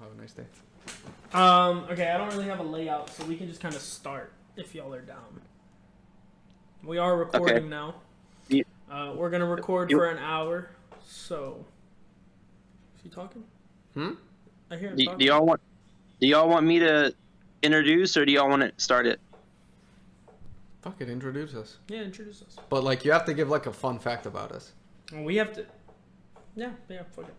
Have a nice day. Okay, I don't really have a layout, so we can just kind of start if y'all are down. We are recording now. We're gonna record for an hour. So, is he talking? I hear him talking. Do y'all want me to introduce, or do y'all want to start it? Fuck it, introduce us. Yeah, introduce us. But like, you have to give like a fun fact about us. Well, we have to. Yeah, fuck it.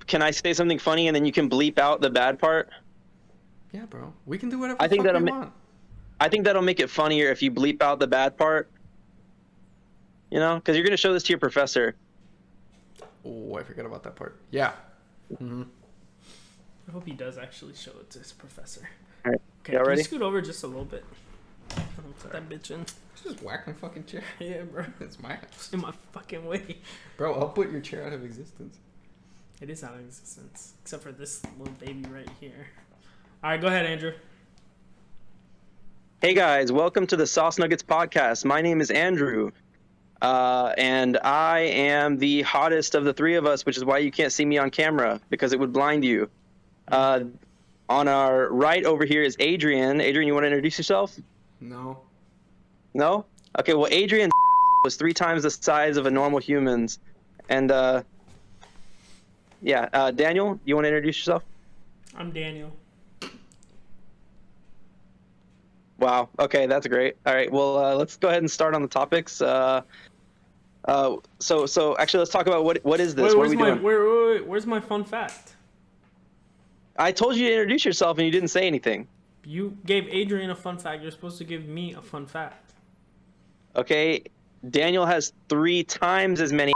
Can I say something funny and then you can bleep out the bad part? Yeah, bro. We can do whatever I think the fuck we want. I think that'll make it funnier if you bleep out the bad part. You know, because you're gonna show this to your professor. Oh, I forgot about that part. Yeah. Mm-hmm. I hope he does actually show it to his professor. All right. Okay, y'all can ready? you scoot over just a little bit? Put that bitch in. Just whack my fucking chair. Yeah, bro. It's my house. In my fucking way. Bro, I'll put your chair out of existence. It is out of existence. Except for this little baby right here. Alright, go ahead, Andrew. Hey guys, welcome to the Sauce Nuggets podcast. My name is Andrew. And I am the hottest of the three of us, which is why you can't see me on camera, because it would blind you. On our right over here is Adrian. Adrian, you want to introduce yourself? No. No? Okay, well, Adrian was 3 times the size of a normal human's. And, Daniel, you want to introduce yourself? I'm Daniel. Wow. Okay, that's great. All right, well, let's go ahead and start on the topics. So actually, let's talk about what is this? Wait, what are we doing? Where's my fun fact? I told you to introduce yourself, and you didn't say anything. You gave Adrian a fun fact. You're supposed to give me a fun fact. Okay, Daniel has 3 times as many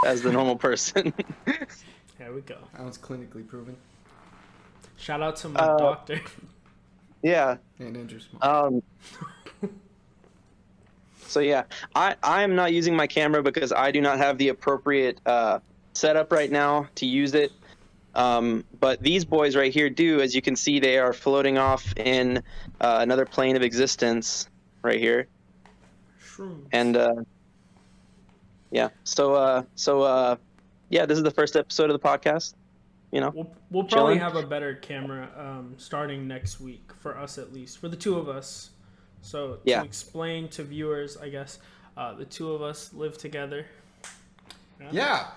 as the normal person. There we go. That was clinically proven. Shout out to my doctor. Yeah. And Andrew Small. So yeah, I am not using my camera because I do not have the appropriate setup right now to use it. But these boys right here do. As you can see, they are floating off in another plane of existence right here. Shrooms. And yeah, so this is the first episode of the podcast. You know, we'll probably have a better camera starting next week, for us at least, for the two of us. So to explain to viewers, I guess the two of us live together. Yeah.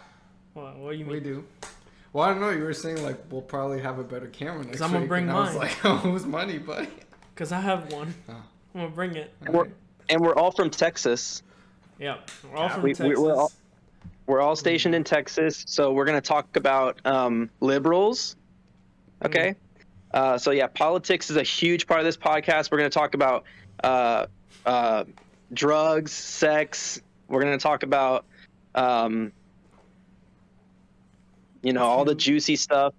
What do you mean? We do. Well, I don't know. You were saying like we'll probably have a better camera next week. Because I'm gonna bring mine. I was like, oh, whose money, buddy? Because I have one. Oh. I'm gonna bring it. And we're all from Texas. Yeah, we're all from Texas. We're all stationed in Texas, so we're going to talk about liberals, okay? So, yeah, politics is a huge part of this podcast. We're going to talk about drugs, sex. We're going to talk about, all the juicy stuff.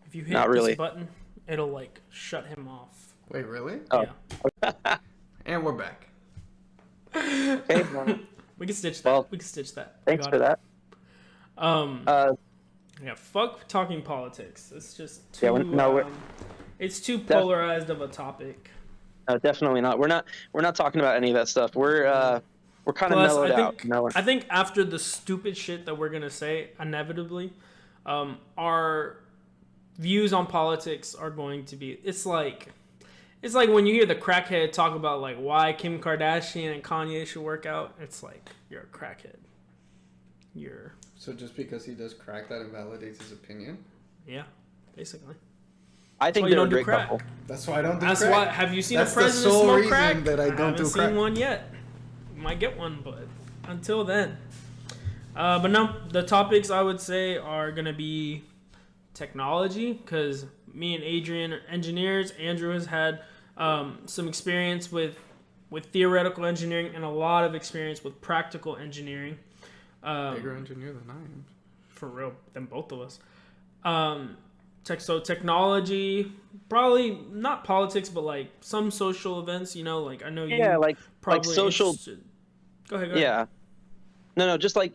If you hit this button, it'll, like, shut him off. Wait, really? Oh. Yeah. And we're back. Okay. We can stitch that. Well, we can stitch that. Thanks for that. Yeah, fuck talking politics. It's just too. It's too polarized of a topic. Definitely not. We're not talking about any of that stuff. We're kind of mellowed out. I think after the stupid shit that we're gonna say, inevitably, our views on politics are going to be. It's like when you hear the crackhead talk about like why Kim Kardashian and Kanye should work out. It's like you're a crackhead. So just because he does crack, that invalidates his opinion? Yeah, basically. I think they're a great couple. That's why I don't do crack. Why. Have you seen a president smoke crack? That I haven't seen one yet. Might get one, but until then. But no, the topics I would say are gonna be technology, because me and Adrian are engineers. Andrew has had some experience with theoretical engineering and a lot of experience with practical engineering. Bigger engineer than I am. For real, than both of us. So technology, probably not politics, but like some social events. Like I know you. Yeah, like social. Interested. Go ahead. Yeah. No, just like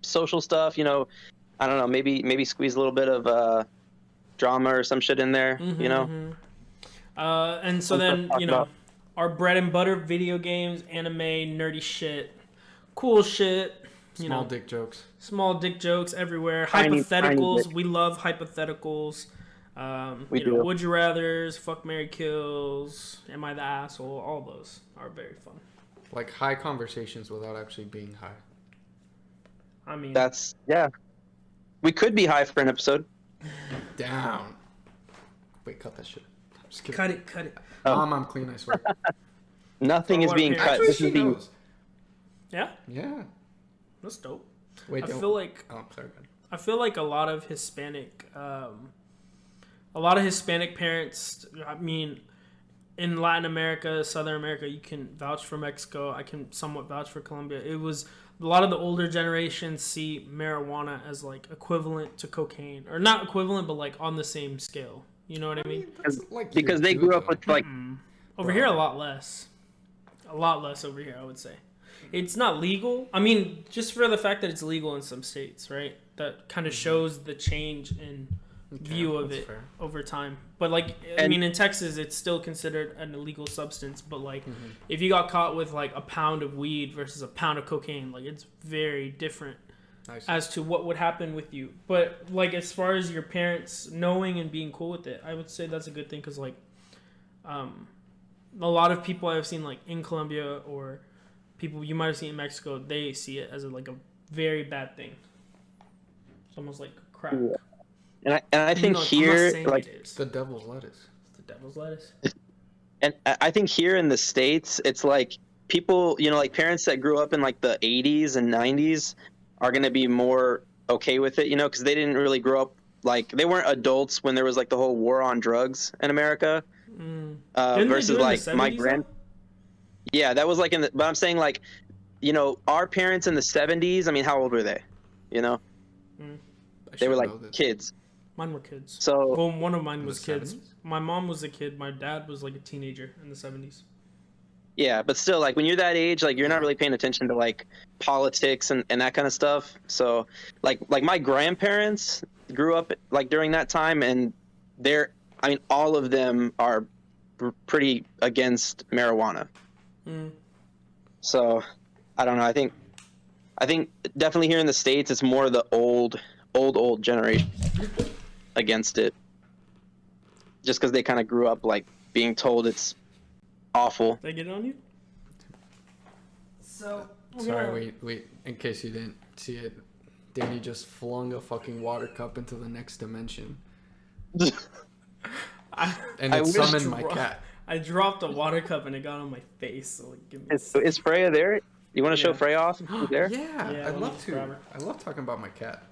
social stuff. I don't know. Maybe squeeze a little bit of drama or some shit in there. Mm-hmm. And so then our bread and butter: video games, anime, nerdy shit, cool shit. Small dick jokes. Small dick jokes everywhere. Tiny Hypotheticals. dick. We love hypotheticals. We do. Would you rather's, fuck, marry, kills, am I the asshole? All those are very fun. Like high conversations without actually being high. I mean, Yeah. We could be high for an episode. Down. Wait, cut that shit. I'm just kidding. cut it. Mom, I'm clean, I swear. Nothing For is what being appearance? cut. Actually, This she is being knows. Yeah, Yeah. that's dope. Wait, I don't. feel like Oh, sorry, man. I feel like a lot of Hispanic parents. I mean, in Latin America, Southern America, you can vouch for Mexico. I can somewhat vouch for Colombia. It was a lot of the older generations see marijuana as like equivalent to cocaine, or not equivalent, but like on the same scale. You know what I mean? That's like because here they too, grew up though. with like Over here, a lot less. A lot less over here, I would say. It's not legal. I mean, just for the fact that it's legal in some states, right? That kind of shows the change in view of that's it fair. over time. But like, I mean, in Texas, it's still considered an illegal substance. But like, if you got caught with like a pound of weed versus a pound of cocaine, like it's very different Nice. as to what would happen with you. But like, as far as your parents knowing and being cool with it, I would say that's a good thing because like, a lot of people I've seen like in Colombia or people you might have seen in Mexico, they see it as like a very bad thing. It's almost like crack. and I think I'm not here saying like it is. It's the devil's lettuce. It's the devil's lettuce. and I think here in the States it's like people, like parents that grew up in like the 80s and 90s are going to be more okay with it, because they didn't really grow up, like they weren't adults when there was like the whole war on drugs in America. Didn't they Versus do it in like the my 70s grand though? Yeah, that was like but I'm saying like, our parents in the 70s, I mean, how old were they? I They were should like know this. kids. Mine were kids. So Well, one of mine In was the kids. 70s? My mom was a kid. My dad was like a teenager in the 70s. yeah, but still, like when you're that age, like you're not really paying attention to like politics and that kind of stuff. So like my grandparents grew up like during that time, and all of them are pretty against marijuana. So I don't know. I think definitely here in the States, it's more the old generation against it, just because they kind of grew up like being told it's awful. Did I get it on you? So Sorry, wait. In case you didn't see it, Danny just flung a fucking water cup into the next dimension. And I it wish summoned to my cat. I dropped a water cup and it got on my face. So like, give me. Is Freya there? You want to show Yeah. Freya off? She's there. Yeah, Yeah, I'd let me love just grab to. her. I love talking about my cat.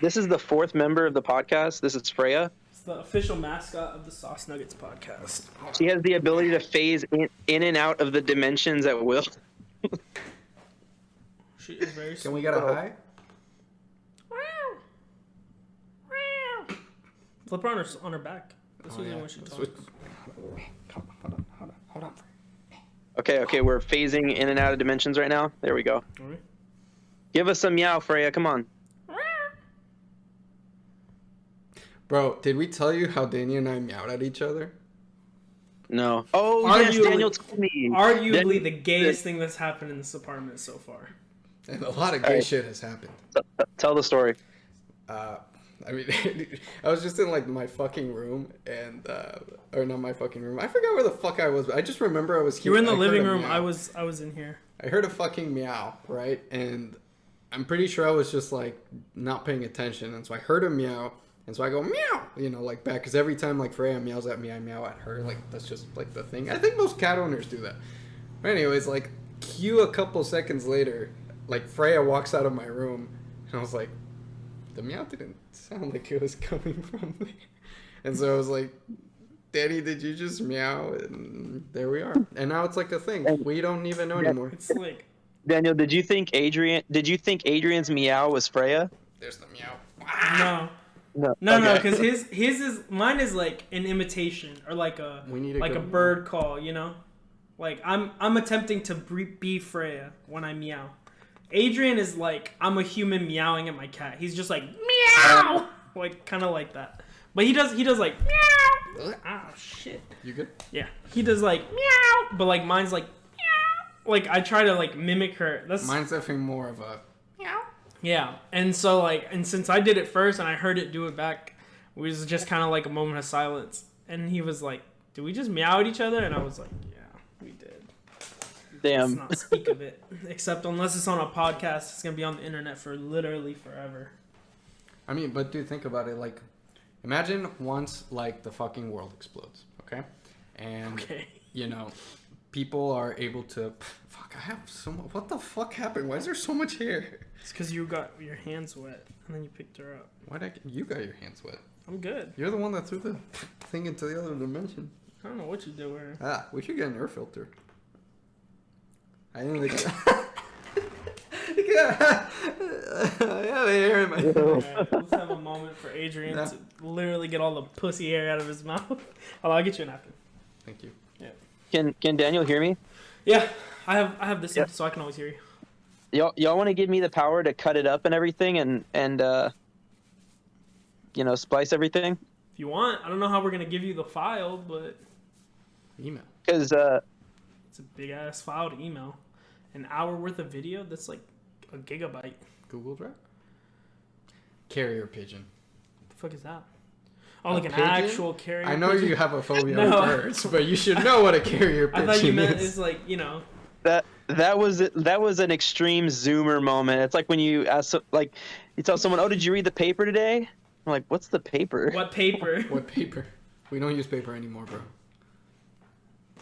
This is the fourth member of the podcast. This is Freya. It's the official mascot of the Sauce Nuggets podcast. She has the ability to phase in and out of the dimensions at will. She is very. Can we get a high? Flip her on her back. That's usually when she talks. Hold on. Okay, we're phasing in and out of dimensions right now. There we go. Alright. Give us some meow, Freya. Come on. Bro, did we tell you how Danny and I meowed at each other? No. Oh, yes, Arguably- Daniel told me. Arguably the gayest thing that's happened in this apartment so far. And a lot of gay Alright. shit has happened. Tell the story. I mean, I was just in like my fucking room or not my fucking room. I forgot where the fuck I was, but I just remember I was here. You were in the I heard living a room. meow. I was in here. I heard a fucking meow, right? And I'm pretty sure I was just like not paying attention. And so I heard a meow. And so I go meow, like back. Because every time like Freya meows at me, I mew at her. Like that's just like the thing. I think most cat owners do that. But anyways, like cue a couple seconds later, like Freya walks out of my room. And I was like, the meow didn't sound like it was coming from me. And so I was like, Daddy, did you just meow? And there we are. And now it's like a thing. We don't even know anymore. It's like Daniel, did you think Adrian's meow was Freya? There's the meow. no, because his is mine is like an imitation or like a bird call, Like I'm attempting to be Freya when I meow. Adrian is like I'm a human meowing at my cat. He's just like meow, like kind of like that. But he does like meow. Ah shit. You good? Yeah, he does like meow, but like mine's like meow. Like I try to like mimic her. Mine's definitely more of a meow. Yeah, and so and since I did it first and I heard it do it back, it was just kind of like a moment of silence. And he was like, "Did we just meow at each other?" And I was like, "Yeah, we did." Damn. Let's not speak of it, except unless it's on a podcast, it's gonna be on the internet for literally forever. I mean, but dude, think about it. Like, imagine once like the fucking world explodes, okay? And you know, people are able to. Fuck, I have so much. What the fuck happened? Why is there so much hair? It's because you got your hands wet and then you picked her up. You got your hands wet? I'm good. You're the one that threw the thing into the other dimension. I don't know what you did with her. We should get an air filter. I didn't think. Yeah, the hair in my. Alright, let's have a moment for Adrian to literally get all the pussy hair out of his mouth. I'll get you a napkin. Thank you. Yeah. Can Daniel hear me? Yeah, I have this in, so I can always hear you. Y'all want to give me the power to cut it up and everything and splice everything? If you want, I don't know how we're gonna give you the file, but Email. Because it's a big ass file to email. An hour worth of video, that's like a gigabyte. Google Drive. Carrier pigeon. What the fuck is that? Oh, like an pigeon? actual carrier I know pigeon? you have a phobia No. of birds, but you should know what a carrier I pigeon thought you meant is. it's like, that was an extreme Zoomer moment. It's like when you you tell someone, "Oh, did you read the paper today?" I'm like, "What's the paper?" what paper? What paper? We don't use paper anymore, bro.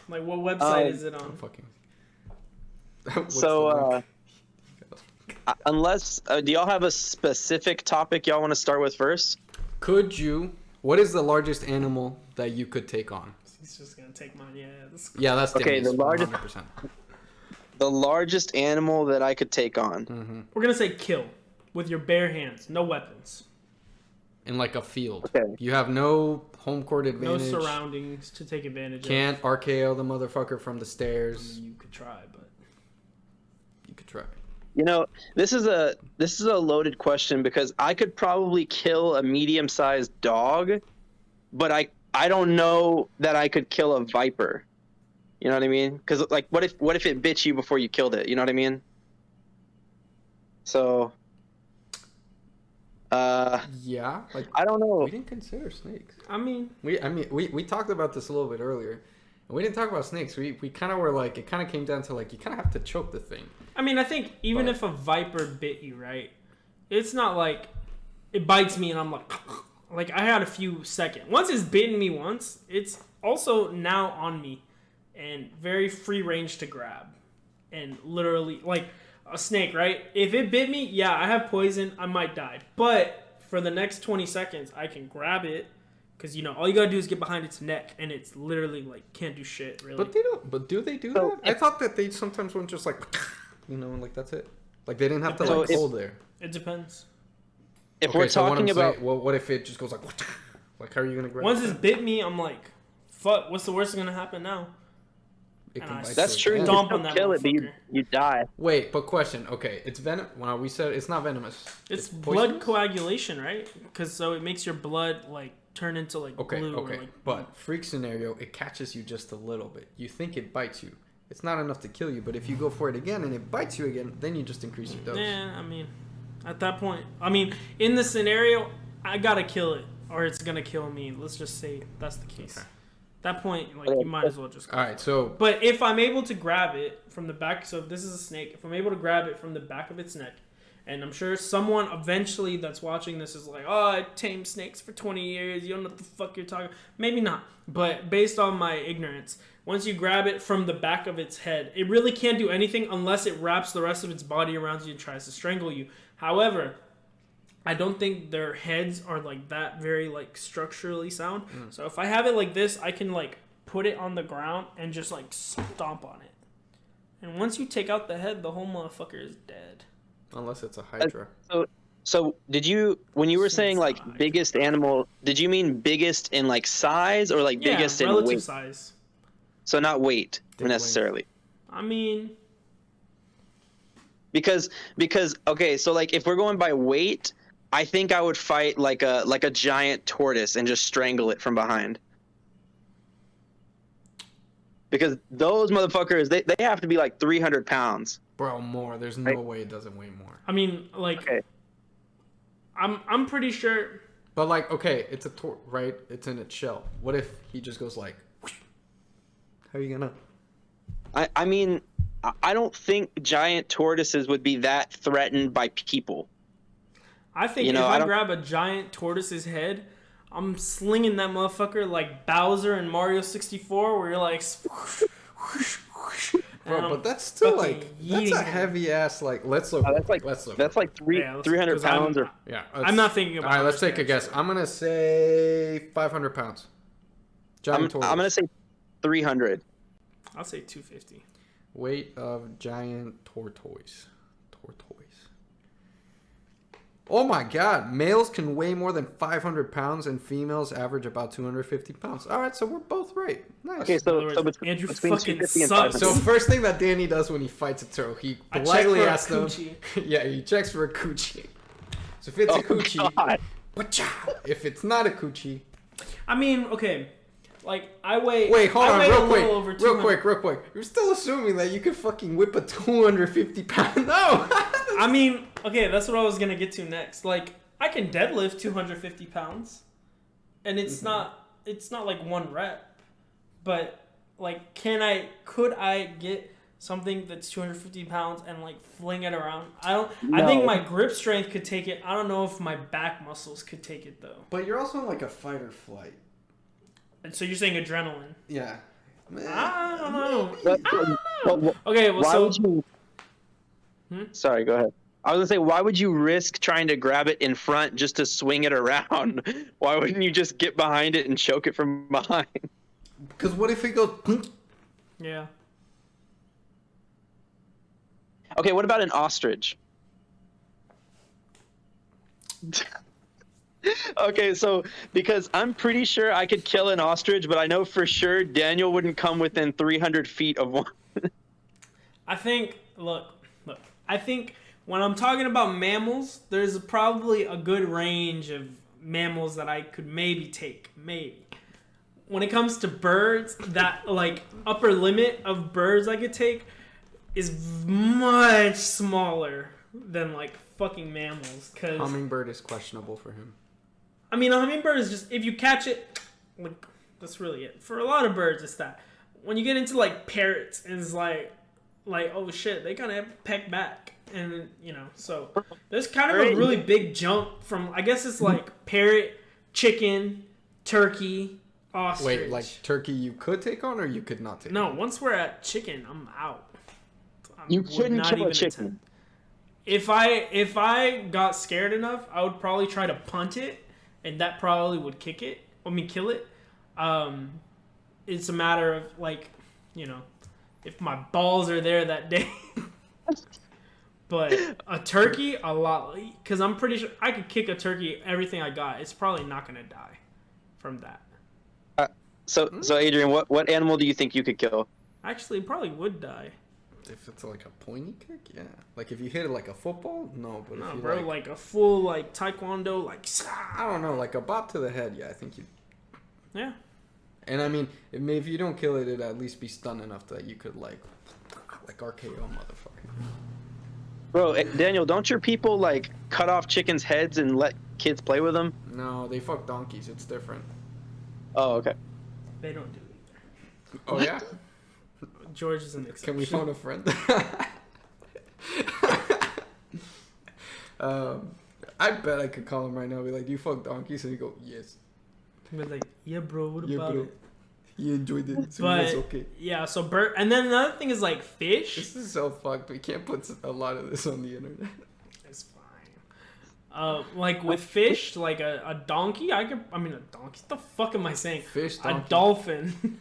Like what website is it on? I'm fucking. So, unless do y'all have a specific topic y'all want to start with first? What is the largest animal that you could take on? He's just gonna take mine. Yeah, that's okay. Danny's, The largest, 100%. the largest animal that I could take on. Mm-hmm. We're gonna say kill with your bare hands, no weapons, In like a field. Okay. You have no home court advantage. no surroundings to take advantage of. Can't RKO the motherfucker from the I stairs. mean, you could try, but You could try. This is a loaded question because I could probably kill a medium-sized dog, but I don't know that I could kill a viper. You know what I mean? Because like, what if it bit you before you killed it? You know what I mean? So, Yeah, like I don't know. we didn't consider snakes. I mean, We talked about this a little bit earlier. And we didn't talk about snakes. We kind of were like, it kind of came down to like, you kind of have to choke the thing. I think even But- if a viper bit you, right? It's not like it bites me and I'm like I had a few seconds. Once it's bitten me once, it's also now on me and very free range to grab. And literally, like a snake, right? If it bit me, yeah, I have poison. I might die. But for the next 20 seconds, I can grab it. Because, all you gotta do is get behind its neck, and it's literally, can't do shit, really. But they don't. But do they do that? I thought that they sometimes went just like, like that's it. Like they didn't have to So hold there. It depends. If we're talking about, what if it just goes like how are you gonna grab? Once it's bit me, I'm like, fuck, what's the worst that's gonna happen now? It can and I- bite that's you true. You again. Stomp still on that kill it, but motherfucker. you die. Wait, but question. Okay, it's venom. Well, we said it's not venomous. It's blood poisonous? coagulation, right? Because so it makes your blood, turn into, Okay, glue. okay. Or, But freak scenario, it catches you just a little bit. You think it bites you. It's not enough to kill you, but if you go for it again and it bites you again, then you just increase your dose. Yeah, at that point, in the scenario, I gotta kill it, or it's gonna kill me. Let's just say that's the case. Okay. At that point, you might as well just go. All right, so But if I'm able to grab it from the back, so if this is a snake, if I'm able to grab it from the back of its neck, and I'm sure someone eventually that's watching this is like, oh, I tamed snakes for 20 years, you don't know what the fuck you're talking about. Maybe not, but based on my ignorance, once you grab it from the back of its head, it really can't do anything unless it wraps the rest of its body around you and tries to strangle you. However, I don't think their heads are that very structurally sound. So if I have it like this, I can put it on the ground and just stomp on it. And once you take out the head, the whole motherfucker is dead. unless it's a hydra. So did you, when you were saying Since biggest animal, did you mean biggest in size or biggest in relative weight? size. So not weight Big necessarily. Because okay, so if we're going by weight, I think I would fight like a giant tortoise and just strangle it from behind. because those motherfuckers they have to be like 300 pounds. Bro, more. There's no way it doesn't weigh more. I mean, like, Okay. I'm pretty sure. But like, okay, it's a right? It's in its shell. What if he just goes like, whoosh? How are you gonna? I mean, I don't think giant tortoises would be that threatened by people. I think if I grab a giant tortoise's head, I'm slinging that motherfucker like Bowser in Mario 64, where you're like, swoosh, whoosh, whoosh, Bro, but that's still like that's a him. heavy ass like. Let's look. That's like 300 pounds or. Yeah, I'm not thinking about. All right, let's take a guess. I'm gonna say 500 pounds. Giant tortoise. I'm gonna say 300. I'll say 250. Weight of giant tortoise. Oh my god, males can weigh more than 500 pounds and females average about 250 pounds. All right, so we're both right. Nice. Okay, so words, between Andrew 250 fucking and sucks. 500. So first thing that Danny does when he fights a turtle, he politely asks them. Yeah, he checks for a coochie. So if it's a coochie, wacha. If it's not a coochie. I mean, okay, like I weigh. Wait, hold on, real quick. You're still assuming that you could fucking whip a 250 pound? No. I mean, okay, that's what I was gonna get to next. Like, I can deadlift 250 pounds, and it's not like one rep, but like, could I get something that's 250 pounds and like fling it around? I think my grip strength could take it. I don't know if my back muscles could take it though. But you're also in like a fight or flight. And so you're saying adrenaline? Yeah. I don't know. Okay, well, why would you? Hmm? Sorry, go ahead. I was gonna say, why would you risk trying to grab it in front just to swing it around? Why wouldn't you just get behind it and choke it from behind? Because what if it goes? Yeah. Okay, what about an ostrich? Okay, so because I'm pretty sure I could kill an ostrich, but I know for sure Daniel wouldn't come within 300 feet of one. I think, look, I think when I'm talking about mammals, there's probably a good range of mammals that I could maybe take. Maybe. When it comes to birds, that, like, upper limit of birds I could take is much smaller than, like, fucking mammals. Cause, Hummingbird is questionable for him. I mean, a hummingbird is just, if you catch it, like, that's really it. For a lot of birds, it's that. When you get into, like, parrots, it's like, oh shit, they kind of peck back. And, you know, so there's kind of a really big jump from, I guess it's like parrot, chicken, turkey, ostrich. Wait, like turkey you could take on or you could not take No, on? once we're at chicken, I'm out. You couldn't kill a chicken. If I got scared enough, I would probably try to punt it, and that probably would kill it. It's a matter of, like, you know, if my balls are there that day. But a turkey, a lot, because I'm pretty sure I could kick a turkey, everything I got. It's probably not going to die from that. So Adrian, what animal do you think you could kill? Actually, it probably would die. If it's like a pointy kick, yeah. Like if you hit it like a football, no. But No, if you bro, like a full, like, taekwondo, like, I don't know, like a bop to the head, yeah, I think you. Yeah. And I mean, if you don't kill it, it'd at least be stunned enough that you could like RKO motherfucker. Bro, Daniel, don't your people like cut off chickens' heads and let kids play with them? No, they fuck donkeys. It's different. Oh, okay. They don't do it. Oh yeah. George is an exception. Can we phone a friend? I bet I could call him right now. And be like, "Do you fuck donkeys?" And he go, "Yes." Be like, yeah, bro. What Yeah, about bro. it? He enjoyed it. So But it's okay. yeah, so bird, and then another thing is like fish. This is so fucked. We can't put a lot of this on the internet. It's fine. Like with fish, like a donkey. I mean a donkey. What the fuck am I saying? Fish, A donkey. dolphin.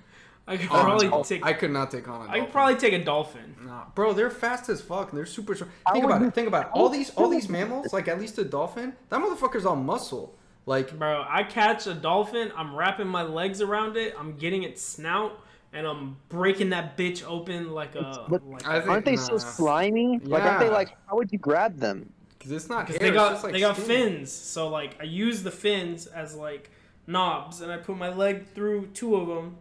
I could probably take. I could not take on a dolphin. I could probably take a dolphin. Nah, bro, they're fast as fuck and they're super strong. Think about it. All these mammals, like at least a dolphin, that motherfucker's all muscle. Like, Bro, I catch a dolphin. I'm wrapping my legs around it. I'm getting its snout, and I'm breaking that bitch open like a. I think, Aren't they so slimy? Like, aren't they like? How would you grab them? because it's not hair, They it's got just like they got skin. fins, so like I use the fins as like knobs, and I put my leg through two of them,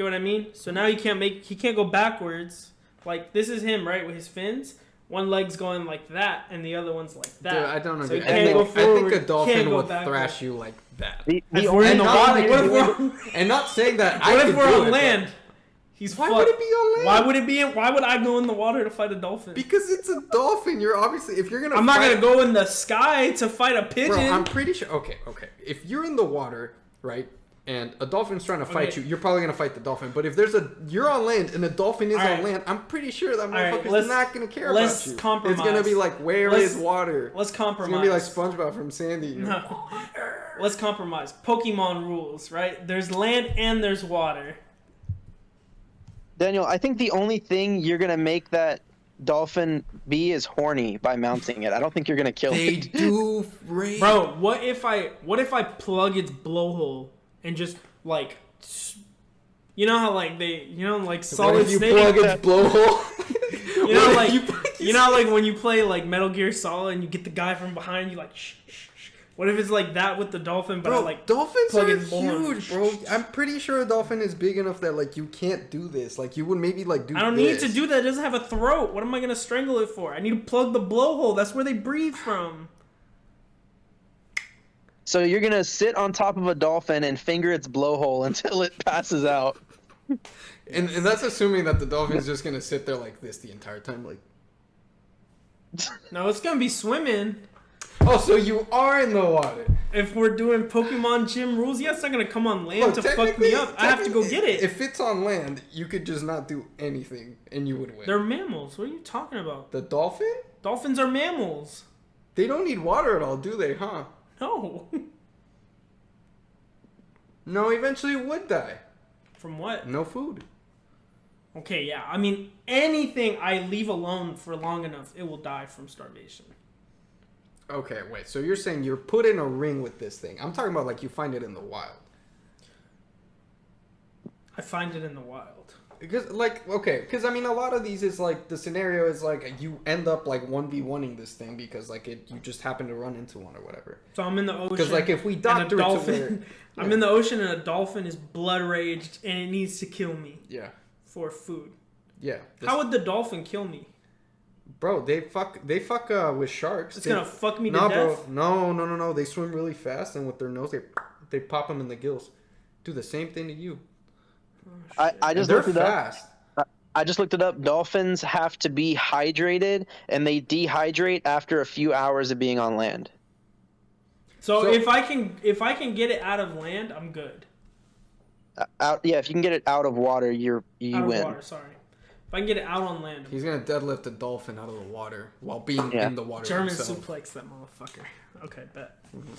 Get what I mean? So now he can't go backwards. Like this is him, right, with his fins. One leg's going like that, and the other one's like that. Dude, I don't know. So I think a dolphin would thrash you like that. And not saying that. What I if we're on land? He's why would it be on land? Why would I go in the water to fight a dolphin? Because it's a dolphin. You're obviously I'm not gonna go in the sky to fight a pigeon. Bro, I'm pretty sure. Okay. If you're in the water, right, and a dolphin's trying to fight you, you're probably gonna fight the dolphin. But if you're on land and a dolphin is on land, I'm pretty sure that motherfucker's not gonna care about you. Compromise. It's gonna be like, where is water? Let's compromise. It's gonna be like SpongeBob from Sandy. No. Let's compromise. Pokemon rules, right? There's land and there's water. Daniel, I think the only thing you're gonna make that dolphin be is horny by mounting it. I don't think you're gonna kill it. They do rape. Bro, what if I plug its blowhole and just like, you know how like Solid Snake. Plug its blowhole. you know like when you play like Metal Gear Solid and you get the guy from behind you like shh. What if it's like that with the dolphin, but bro, I like dolphins are huge, bro. I'm pretty sure a dolphin is big enough that like you can't do this. Like you would maybe like do. I don't need to do that. It doesn't have a throat. What am I gonna strangle it for? I need to plug the blowhole. That's where they breathe from. So you're gonna sit on top of a dolphin and finger its blowhole until it passes out. And that's assuming that the dolphin's just gonna sit there like this the entire time, like. No, it's gonna be swimming. Oh, so you are in the water. If we're doing Pokemon gym rules, yeah, it's not gonna come on land to fuck me up. I have to go get it. If it's on land, you could just not do anything and you would win. They're mammals. What are you talking about? The dolphin? Dolphins are mammals. They don't need water at all, do they, huh? No. No, eventually it would die. From what? No food. Okay, yeah. I mean, anything I leave alone for long enough, it will die from starvation. Okay, wait. So you're saying you're put in a ring with this thing. I'm talking about like you find it in the wild. I find it in the wild. Because I mean a lot of these is like the scenario is like you end up like 1v1ing this thing because like you just happen to run into one or whatever. So I'm in the ocean. Because like if we doctor it to where, I'm in the ocean and a dolphin is blood raged and it needs to kill me. Yeah. For food. Yeah. How would the dolphin kill me? Bro, they fuck with sharks. It's gonna fuck me to death? Bro. No. They swim really fast and with their nose they pop them in the gills. Do the same thing to you. Oh, I just looked it up. I just looked it up. Dolphins have to be hydrated and they dehydrate after a few hours of being on land. So if I can get it out of land, I'm good. If you can get it out of water, you win. Out of water, sorry. If I can get it out on land. He's gonna deadlift a dolphin out of the water while being in the water. German himself. suplex that motherfucker. Okay, bet. Mm-hmm.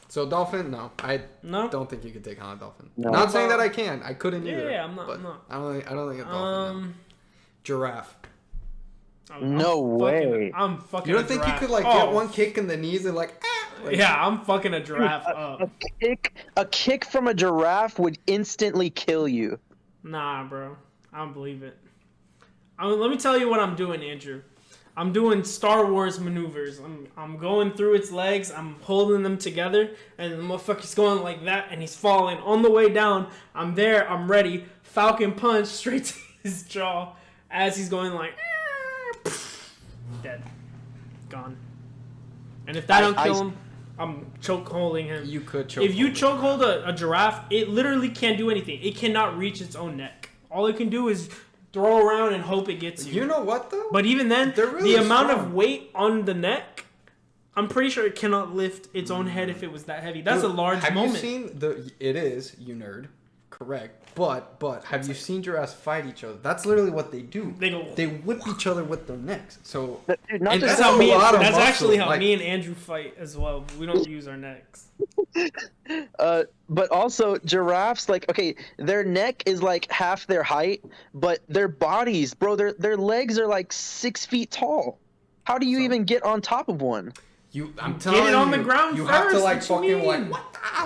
So dolphin, no, I don't think you could take on a dolphin. No. Not saying that I can. I couldn't either. Yeah, I'm not. I don't think a dolphin. No. Giraffe. No way. I'm fucking. You don't think you could like get one kick in the knees and like? Yeah, I'm fucking a giraffe up. A kick from a giraffe would instantly kill you. Nah, bro. I don't believe it. Let me tell you what I'm doing, Andrew. I'm doing Star Wars maneuvers. I'm going through its legs. I'm holding them together, and the motherfucker's going like that, and he's falling. On the way down, I'm there. I'm ready. Falcon punch straight to his jaw as he's going like, dead, gone. And if that don't kill him, I'm choke holding him. You could choke. If you choke hold a giraffe, it literally can't do anything. It cannot reach its own neck. All it can do is throw around and hope it gets you. You know what though? But even then, really the amount of weight on the neck, I'm pretty sure it cannot lift its own head if it was that heavy. That's a large moment. Have you seen it is, you nerd. Correct. But have you seen giraffes fight each other? That's literally what they do. They whip each other with their necks. So that's actually how me and Andrew fight as well. We don't use our necks. But also giraffes, like, okay, their neck is like half their height, but their bodies, bro, their legs are like 6 feet tall. How do you even get on top of one? I'm telling you, get it on the ground you first. have to like fucking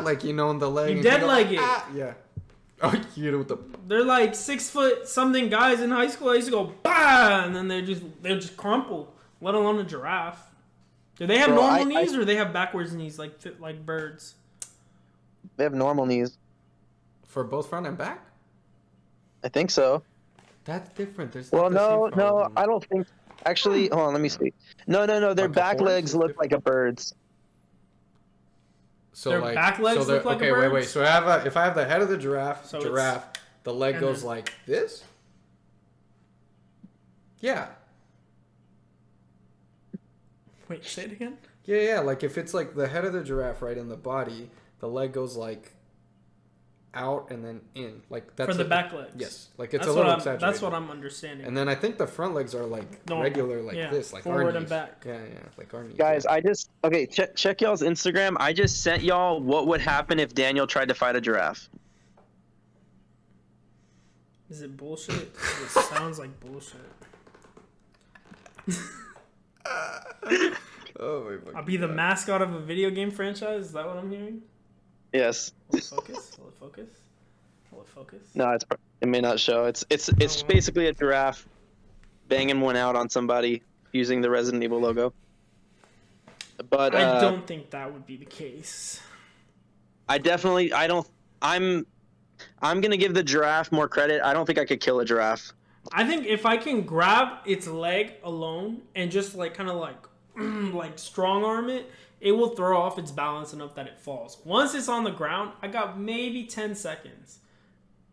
like in the leg. You dead leg it. Yeah. Oh, you get it with the. They're like 6 foot something guys in high school. I used to go bah, and then they just crumple. Let alone a giraffe. Do they have normal knees or they have backwards knees like birds? They have normal knees. For both front and back? I think so. That's different. There's Well, not the no, same for all no, of them. I don't think. Actually, hold on, let me see. No, their Like a back horse legs is look different. like a bird's. So Their like, back legs they're- look like a okay, wait. bird's? So if I have the head of the giraffe, So the leg and goes then- like this. Yeah. Wait, say it again. Yeah. Like if it's like the head of the giraffe, right, in the body, the leg goes like out and then in. Like that's For the back legs. Yes. Like it's That's a little what exaggerated. That's what I'm understanding. And then I think the front legs are like Normal. regular, like Yeah, this, like forward our and knees. back. Yeah, like our knees. Guys, yeah. check y'all's Instagram. I just sent y'all what would happen if Daniel tried to fight a giraffe. Is it bullshit? It sounds like bullshit. Oh my fucking I'll be the God. mascot of a video game franchise. Is that what I'm hearing? Yes. Will it focus? Will it focus? Will it focus? No, it may not show. It's well. basically a giraffe banging one out on somebody using the Resident Evil logo. But I don't think that would be the case. I don't. I'm gonna give the giraffe more credit. I don't think I could kill a giraffe. I think if I can grab its leg alone and just like kind of like like strong arm it, it will throw off its balance enough that it falls. Once it's on the ground, I got maybe 10 seconds.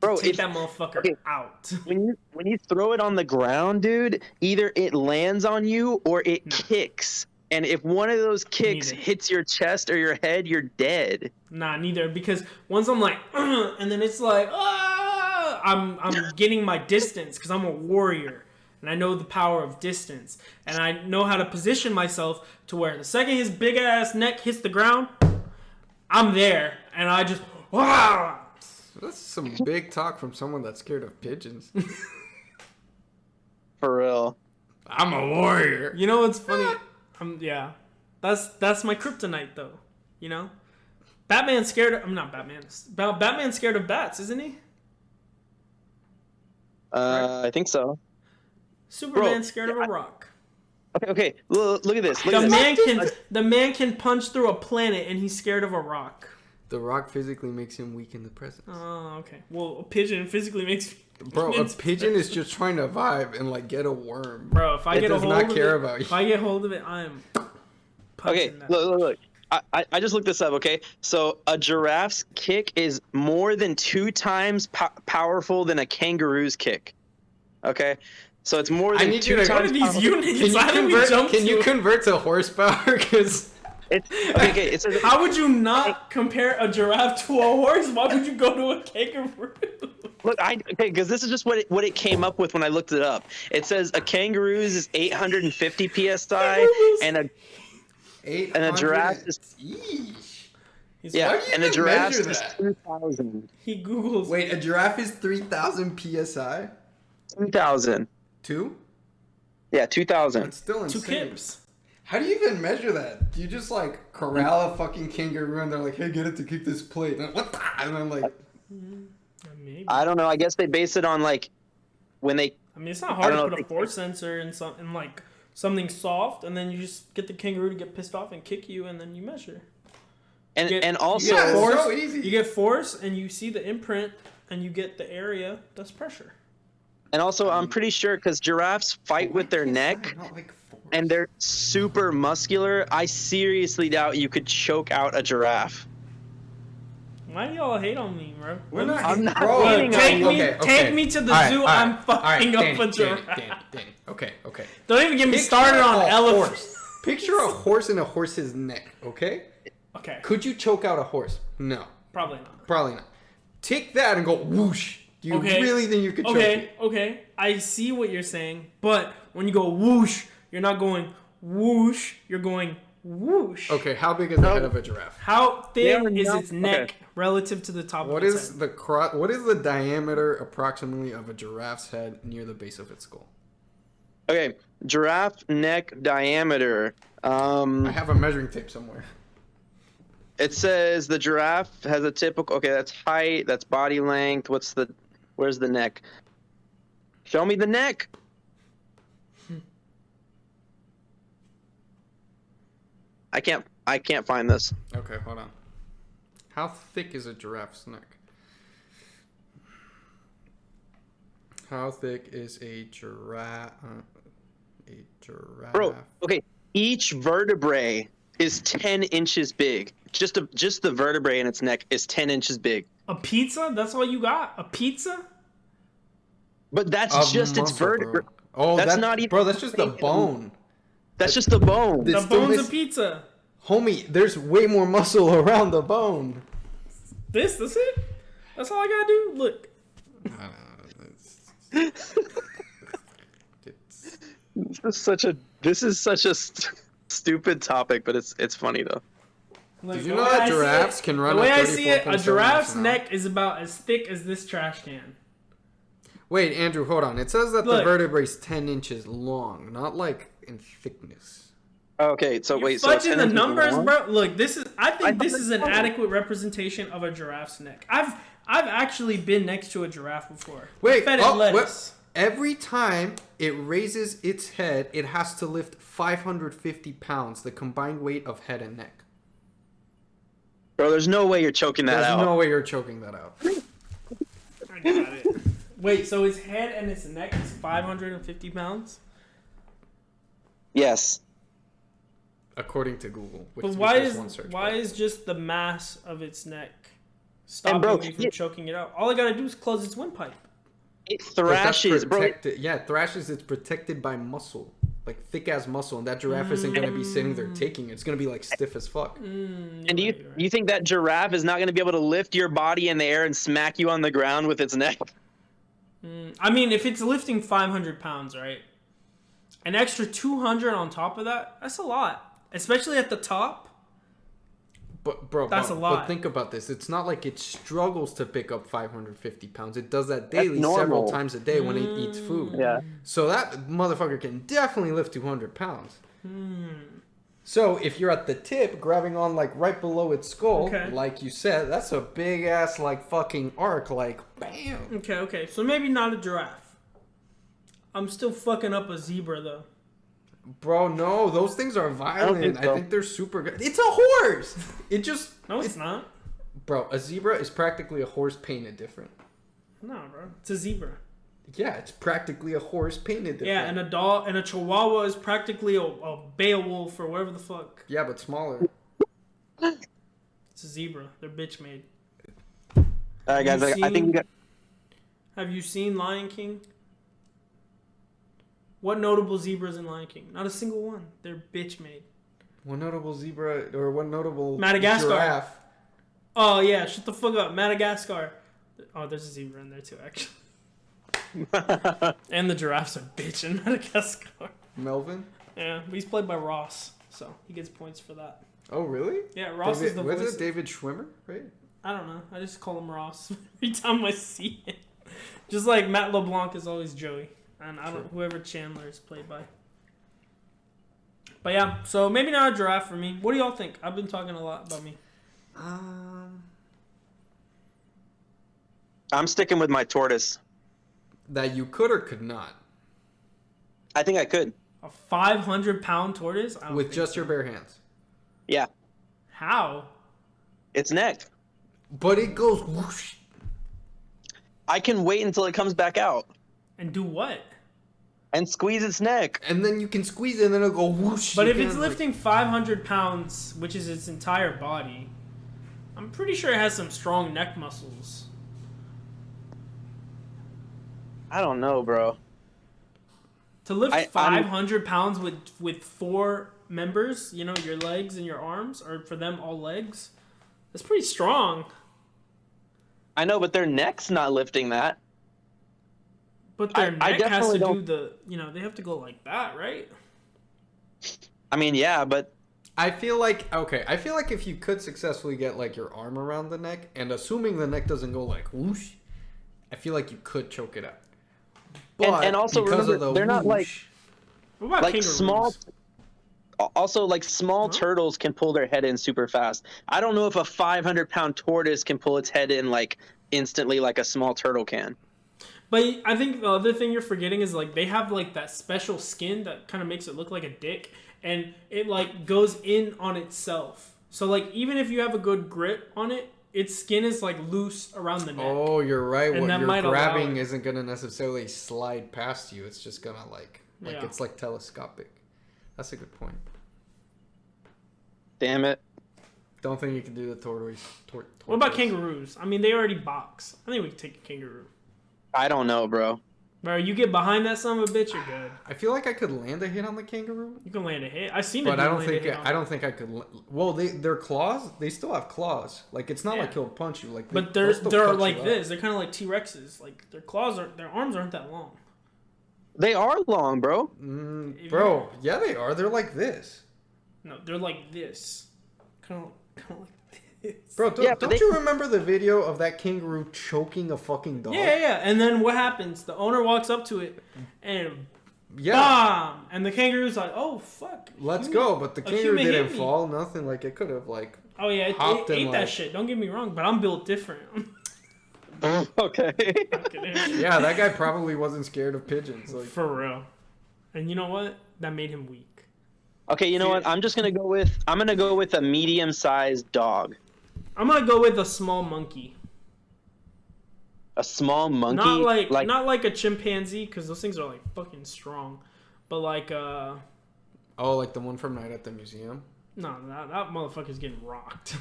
Bro, Take if, that motherfucker okay. out. when you throw it on the ground, dude, either it lands on you or it kicks. And if one of those kicks Neither. hits your chest or your head, you're dead. Nah, neither. Because once I'm like, and then it's like, I'm getting my distance because I'm a warrior. And I know the power of distance. And I know how to position myself to where the second his big ass neck hits the ground, I'm there. And I just, wow. That's some big talk from someone that's scared of pigeons. For real. I'm a warrior. You know what's funny? Yeah. That's my kryptonite though. You know? Batman's scared of, I'm not Batman. Batman's scared of bats, isn't he? I think so. Superman's scared of a rock. Okay. Look at this. Look The at this. man can punch through a planet and he's scared of a rock. The rock physically makes him weak in the presence. Oh, okay. Well, a pigeon physically makes Bro, a pigeon is just trying to vibe and like get a worm. Bro, if I It get a does hold not of care it, about you. if I get hold of it, I'm Okay, punching that. look. I just looked this up, okay? So a giraffe's kick is more than 2 times powerful than a kangaroo's kick. Okay? So it's more than need 2 you to- What are times these powerful. units? How did we jump Can you to? convert to horsepower? Because Okay, it says How would you not compare a giraffe to a horse? Why would you go to a kangaroo? look, because this is just what it came up with when I looked it up. It says a kangaroo's is 850 psi and a giraffe is Yeesh. He's yeah, Why do you and a even giraffe measure is that? 2,000. He Googles. Wait, a giraffe is 3,000 psi? 2,000. 2? Yeah, 2,000. That's still Two insane. kips. How do you even measure that? Do you just like corral a fucking kangaroo and they're like, hey, get it to kick this plate? And, what the? And I'm like, Maybe. I don't know. I guess they base it on like when they I mean, it's not hard I to don't put a know. force sensor in like something soft, and then you just get the kangaroo to get pissed off and kick you, and then you measure. and Get- and also yeah, it's force, so easy. You get force, and you see the imprint, and you get the area. That's pressure. I'm pretty sure because giraffes fight with their neck. Not like force. And they're super muscular. I seriously doubt you could choke out a giraffe. Why do y'all hate on me, bro? We're not. I'm not bro, hating on Take you. me, take me to the zoo. I'm fucking up a giraffe. Danny. Okay. Don't even get me Picture started on a elephants. horse. Picture a horse in a horse's neck, okay? Okay, Could you choke out a horse? No, probably not. probably not. Take that and go whoosh. Do you Okay. really think you could choke Okay, it? okay. I see what you're saying, but when you go whoosh, you're not going whoosh. You're going whoosh. Okay, how big is the head of a giraffe? How They are thin is not- its neck okay. relative to the top What of its is head? the what is the diameter approximately of a giraffe's head near the base of its skull? Okay, giraffe neck diameter. I have a measuring tape somewhere. It says the giraffe has a typical. Okay, that's height. That's body length. Where's the neck? Show me the neck. I can't find this. Okay, hold on. How thick is a giraffe's neck? How thick is a giraffe? A giraffe. Bro, okay. Each vertebrae is 10 inches big. Just the vertebrae in its neck is 10 inches big. A pizza? That's all you got? A pizza? But that's just its vertebrae. Oh, that's not even. Bro, that's just the bone. That's just the bone. The bone's a pizza. Homie, there's way more muscle around the bone. That's it? That's all I gotta do? Look. This is such a stupid topic, but it's funny though. Like, did you know that giraffes can run? The way I see it, a giraffe's neck is about as thick as this trash can. Wait, Andrew, hold on. It says that the vertebrae is 10 inches long, not like in thickness. Okay, so You're wait, fudging the numbers, bro. Look, I think this is an adequate representation of a giraffe's neck. I've actually been next to a giraffe before. Wait, fed it lettuce. Every time it raises its head, it has to lift 550 pounds, the combined weight of head and neck. Bro, there's no way you're choking that out. There's no way you're choking that out. I got it. Wait, so its head and its neck is 550 pounds? Yes. According to Google. But why is just the mass of its neck stopping me from choking it out? All I gotta do is close its windpipe. It thrashes, bro. Yeah, it thrashes. It's protected by muscle, like thick ass muscle, and that giraffe isn't gonna be sitting there taking it. It's gonna be like stiff as fuck. And do you think that giraffe is not gonna be able to lift your body in the air and smack you on the ground with its neck? I mean, if it's lifting 500 pounds, right? An extra 200 on top of that, that's a lot. Especially at the top. But, bro, that's a lot. But think about this. It's not like it struggles to pick up 550 pounds. It does that daily several times a day when it eats food. Yeah. So that motherfucker can definitely lift 200 pounds. So if you're at the tip, grabbing on like right below its skull, like you said, that's a big ass like fucking arc, like bam. Okay. So maybe not a giraffe. I'm still fucking up a zebra though. Bro, no, those things are violent. I think they're super good. It's a horse. It just it's not. Bro, a zebra is practically a horse painted different. No, bro, it's a zebra. Yeah, it's practically a horse painted different. Yeah, and a dog and a chihuahua is practically a Beowulf or whatever the fuck. Yeah, but smaller. It's a zebra. They're bitch made. All right, guys. I think we got. Have you seen Lion King? What notable zebras in Lion King? Not a single one. They're bitch made. One notable zebra or one notable Madagascar. Giraffe. Oh yeah, shut the fuck up. Madagascar. Oh, there's a zebra in there too, actually. And the giraffes are bitch in Madagascar. Melvin? Yeah, but he's played by Ross, so he gets points for that. Oh really? Yeah, Ross is the voice. Was it David Schwimmer, right? I don't know. I just call him Ross every time I see him. Just like Matt LeBlanc is always Joey. And I don't whoever Chandler is played by. But yeah, so maybe not a giraffe for me. What do y'all think? I've been talking a lot about me. I'm sticking with my tortoise. That you could or could not? I think I could. A 500-pound tortoise? With just your bare hands? Yeah. How? Its neck. But it goes whoosh. I can wait until it comes back out. And do what? And squeeze its neck. And then you can squeeze it and then it'll go whoosh. But if it's lifting 500 pounds, which is its entire body, I'm pretty sure it has some strong neck muscles. I don't know, bro. To lift 500 pounds with 4 members, you know, your legs and your arms, or for them all legs, that's pretty strong. I know, but their neck's not lifting that. But their neck has to do the, you know, they have to go like that, right? I mean, yeah, but I feel like if you could successfully get like your arm around the neck, and assuming the neck doesn't go like whoosh, I feel like you could choke it out. But and also remember, they're not like what about kangaroos? Small. Also, like small turtles can pull their head in super fast. I don't know if a 500-pound tortoise can pull its head in like instantly like a small turtle can. But I think the other thing you're forgetting is like they have like that special skin that kind of makes it look like a dick, and it like goes in on itself. So like even if you have a good grip on it, its skin is like loose around the neck. Oh, you're right. And What that you're might allow grabbing it. isn't gonna necessarily slide past you. It's just gonna like Yeah. it's like telescopic. That's a good point. Damn it. Don't think you can do the tortoise. What about kangaroos? I mean, they already box. I think we can take a kangaroo. I don't know, bro. Bro, you get behind that son of a bitch, you're good. I feel like I could land a hit on the kangaroo, You can land a hit. I've seen it. but I don't land a think hit on I it. don't think I could. Well, their claws. They still have claws. Like it's not Yeah. like he'll punch you. Like, But they'll still they're cut like you up. this. They're kind of like T-Rexes. Like their arms aren't that long. They are long, bro. Bro, yeah, they are. They're like this. No, they're like this. Kind of like this. Bro, Yeah, but don't you remember the video of that kangaroo choking a fucking dog? Yeah. And then what happens? The owner walks up to it and Yeah. BAM! And the kangaroo's like, oh, fuck. Let's human- go. But the a kangaroo human hit didn't me. fall. Nothing. Like, it could have, like... Oh, yeah, hopped it and, ate that like- shit. Don't get me wrong, but I'm built different. Okay. Yeah, that guy probably wasn't scared of pigeons. Like, For real. And you know what? That made him weak. Okay, you know what? I'm gonna go with a medium-sized dog. I'm gonna go with a small monkey. A small monkey? Not like a chimpanzee, because those things are like fucking strong. But like oh, like the one from Night at the Museum? no, that motherfucker's getting rocked.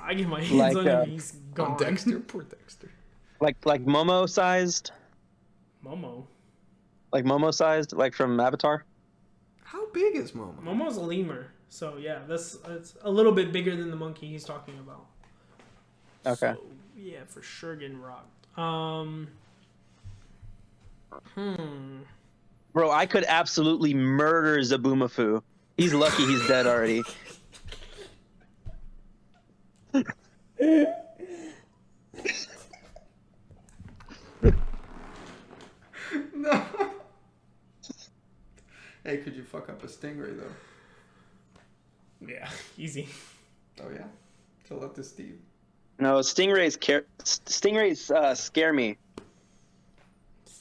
I get my hands on him, he's gone. On Dexter? Poor Dexter. like Momo-sized? Momo. Like Momo-sized? Like from Avatar? How big is Momo? Momo's a lemur, so yeah, it's a little bit bigger than the monkey he's talking about. Okay. So, yeah, for sure getting rocked. Bro, I could absolutely murder Zaboomafoo. He's lucky he's dead already. No. Hey, could you fuck up a stingray, though? Yeah, easy. Oh, yeah? Tell that to Steve. No, stingrays scare me.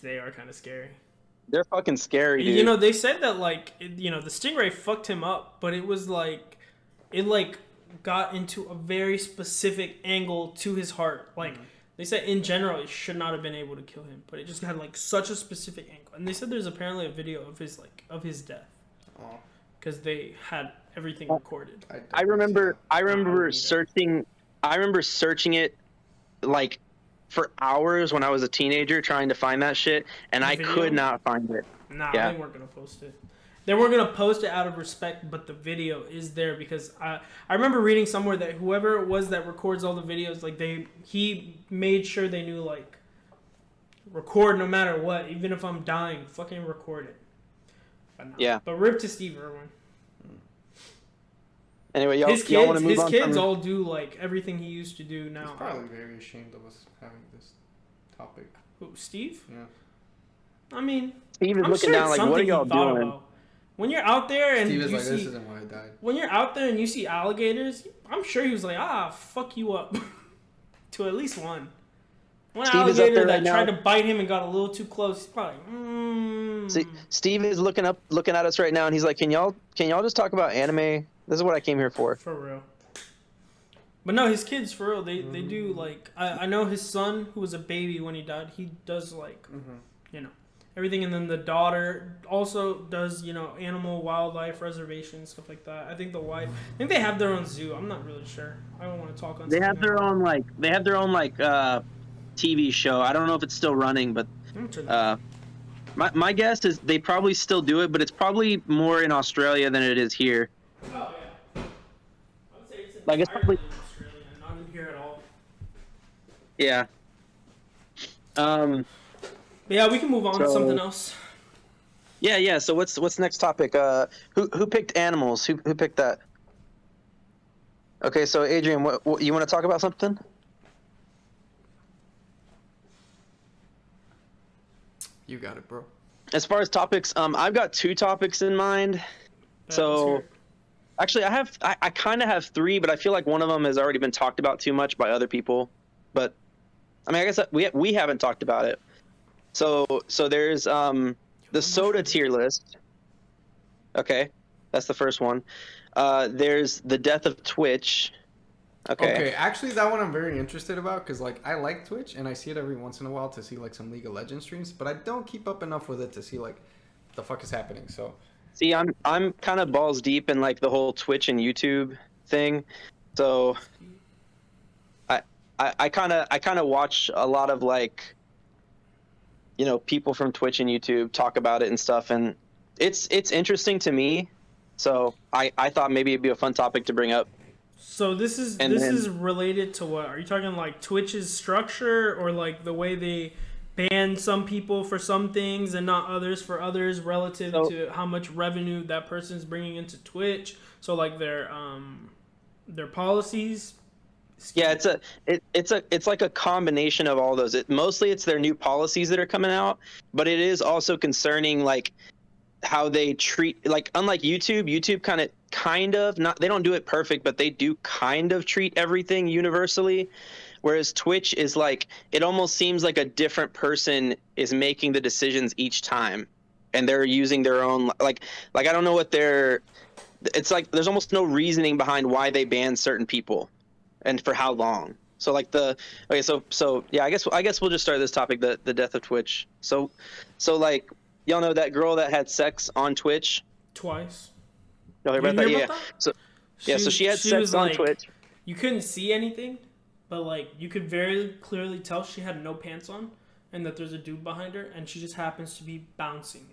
They are kind of scary. They're fucking scary, dude. You know, they said that like the stingray fucked him up, but it was like it got into a very specific angle to his heart. Like they said in general, it should not have been able to kill him, but it just had like such a specific angle. And they said there's apparently a video of his death Oh, because they had everything recorded. I remember either. searching it like for hours when I was a teenager trying to find that shit, and I Video? could not find it. Nah, Yeah. they weren't gonna post it. They weren't gonna post it out of respect, but the video is there because I remember reading somewhere that whoever it was that records all the videos, like he made sure they knew like record no matter what, even if I'm dying, fucking record it. But no. Yeah. But rip to Steve Irwin. Anyway, y'all His want to kids, move his on kids from... all do like everything he used to do now. He's probably very ashamed of us having this topic. Who, Steve? Yeah. I mean, Steve is I'm looking sure down it's like, what are something y'all he thought doing? about. When you're out there and Steve is you like, see, this isn't why I died. when you're out there and you see alligators, I'm sure he was like, fuck you up. To at least one. One Steve is up alligator there that right now. tried to bite him and got a little too close. He's probably like, See, Steve is looking at us right now, and he's like, can y'all just talk about anime? This is what I came here for. For real. But no, his kids, for real, they do, like, I know his son, who was a baby when he died, he does, like, everything. And then the daughter also does, animal, wildlife, reservation, stuff like that. I think they have their own zoo. I'm not really sure. I don't want to talk on They have something their own TV show. I don't know if it's still running, but I'm gonna turn that my guess is they probably still do it, but it's probably more in Australia than it is here. Oh, yeah. I would say it's Like, it's entirely probably- in Australia, not in here at all. Yeah. But yeah, we can move on to So- something else. Yeah. So what's next topic? Who picked animals? Who picked that? Okay, so Adrian, what you want to talk about something? You got it, bro. As far as topics, I've got 2 topics in mind. Yeah, let's So hear it. actually, I kind of have 3, but I feel like one of them has already been talked about too much by other people. But I mean, I guess we haven't talked about it. So there's the soda tier list. Okay, that's the first one. There's the death of Twitch. Okay. Actually, that one I'm very interested about because like I like Twitch and I see it every once in a while to see like some League of Legends streams, but I don't keep up enough with it to see like the fuck is happening. So See, I'm kind of balls deep in like the whole Twitch and YouTube thing. So I kind of watch a lot of like, you know, people from Twitch and YouTube talk about it and stuff, and it's interesting to me. So I thought maybe it'd be a fun topic to bring up. So this is related to what? Are you talking like Twitch's structure or like the way they ban some people for some things and not others for others relative to how much revenue that person's bringing into Twitch? So like their policies. Yeah, it's like a combination of all those. Mostly it's their new policies that are coming out, but it is also concerning like how they treat, like unlike YouTube kind of not, they don't do it perfect, but they do kind of treat everything universally, whereas Twitch is like, it almost seems like a different person is making the decisions each time, and they're using their own like I don't know what it's like there's almost no reasoning behind why they ban certain people and for how long. So like so yeah, I guess we'll just start this topic, the death of Twitch. So like, y'all know that girl that had sex on Twitch Twice. Y'all hear about that? Yeah. So she had sex on Twitch. You couldn't see anything, but like you could very clearly tell she had no pants on, and that there's a dude behind her, and she just happens to be bouncing.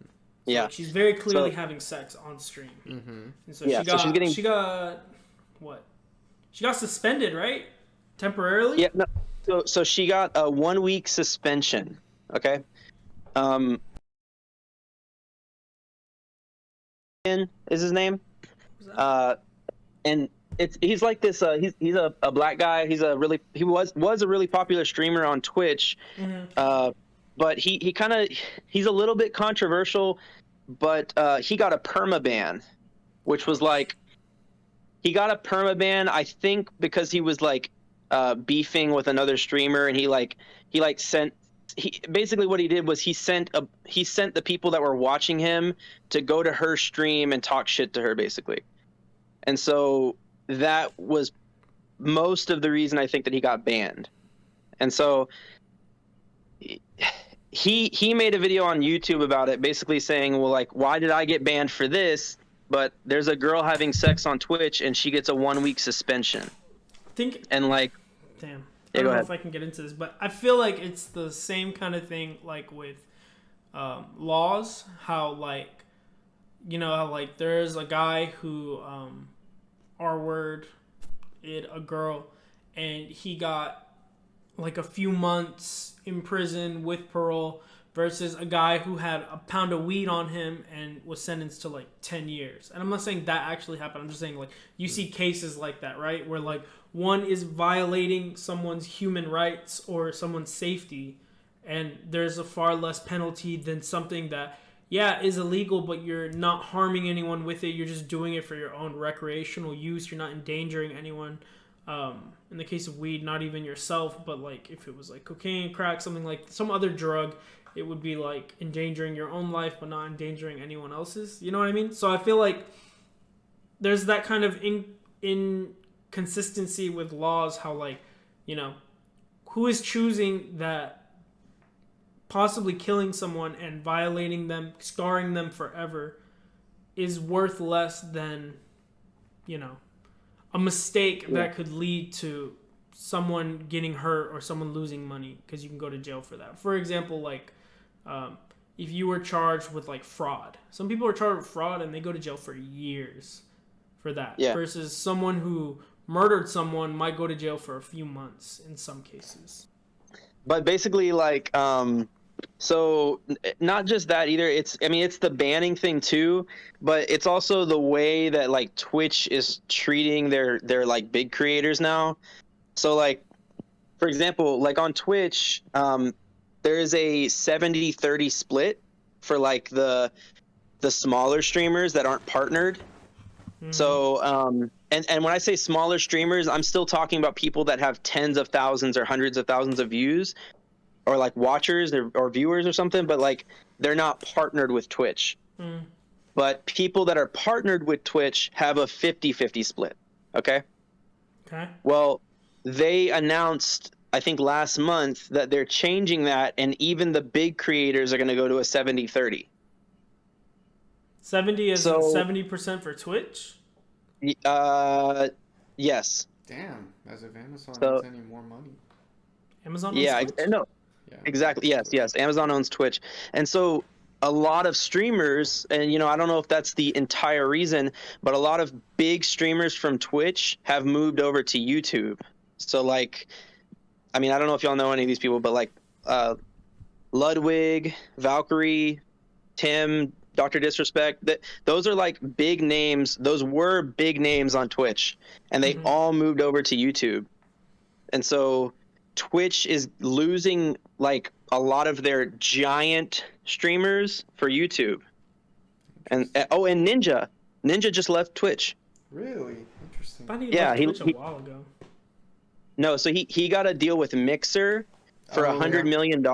So yeah. like, she's very clearly having sex on stream. mm-hmm. And so she got what? She got suspended, right? Temporarily? Yeah. No. So she got a 1 week suspension. Okay. Is his name? And he's like this. He's a black guy. He was a really popular streamer on Twitch. Mm-hmm. But he's a little bit controversial. But he got a permaban, which was like, he got a permaban, I think, because he was like beefing with another streamer, and he basically what he did was he sent the people that were watching him to go to her stream and talk shit to her, basically. And so that was most of the reason I think that he got banned. And so he made a video on YouTube about it, basically saying, well, like, why did I get banned for this? But there's a girl having sex on Twitch and she gets a 1 week suspension. Damn. I don't know if I can get into this, but I feel like it's the same kind of thing like with laws. How like, you know, how like there's a guy who a girl, and he got like a few months in prison with parole, versus a guy who had a pound of weed on him and was sentenced to like 10 years. And I'm not saying that actually happened. I'm just saying like you see cases like that, right? Where like one is violating someone's human rights or someone's safety, and there's a far less penalty than something that, yeah, is illegal, but you're not harming anyone with it. You're just doing it for your own recreational use. You're not endangering anyone. In the case of weed, not even yourself, but like if it was like cocaine, crack, something like some other drug, it would be like endangering your own life, but not endangering anyone else's. You know what I mean? So I feel like there's that kind of inconsistency with laws, how like, you know, who is choosing that possibly killing someone and violating them, scarring them forever is worth less than, you know, a mistake that could lead to someone getting hurt or someone losing money, because you can go to jail for that. For example, like if you were charged with like fraud, some people are charged with fraud and they go to jail for years for that, versus someone who murdered someone might go to jail for a few months in some cases. But basically, like, so not just that either. It's the banning thing too, but it's also the way that like Twitch is treating their like big creators now. So like, for example, like on Twitch, there is a 70-30 split for like the smaller streamers that aren't partnered. Mm-hmm. So and when I say smaller streamers, I'm still talking about people that have tens of thousands or hundreds of thousands of views, or like watchers or viewers or something, but like they're not partnered with Twitch. Mm. But people that are partnered with Twitch have a 50-50 split. Okay. Okay. Well, they announced, I think last month, that they're changing that, and even the big creators are going to go to a 70-30. 70 is So, 70% for Twitch. yes. Damn, as if Amazon So, needs any more money. Amazon owns yeah, Twitch. no, Yeah. exactly. Yes. Amazon owns Twitch. And so a lot of streamers, and I don't know if that's the entire reason, but a lot of big streamers from Twitch have moved over to YouTube. So like, I mean, I don't know if y'all know any of these people, but like Ludwig, Valkyrie, Tim, Dr. Disrespect, those are like big names. Those were big names on Twitch, and they all moved over to YouTube. And so Twitch is losing like a lot of their giant streamers for YouTube. And and Ninja just left Twitch. Really interesting. I thought he Yeah, left Twitch a while ago. No, so he got a deal with Mixer for $100 million,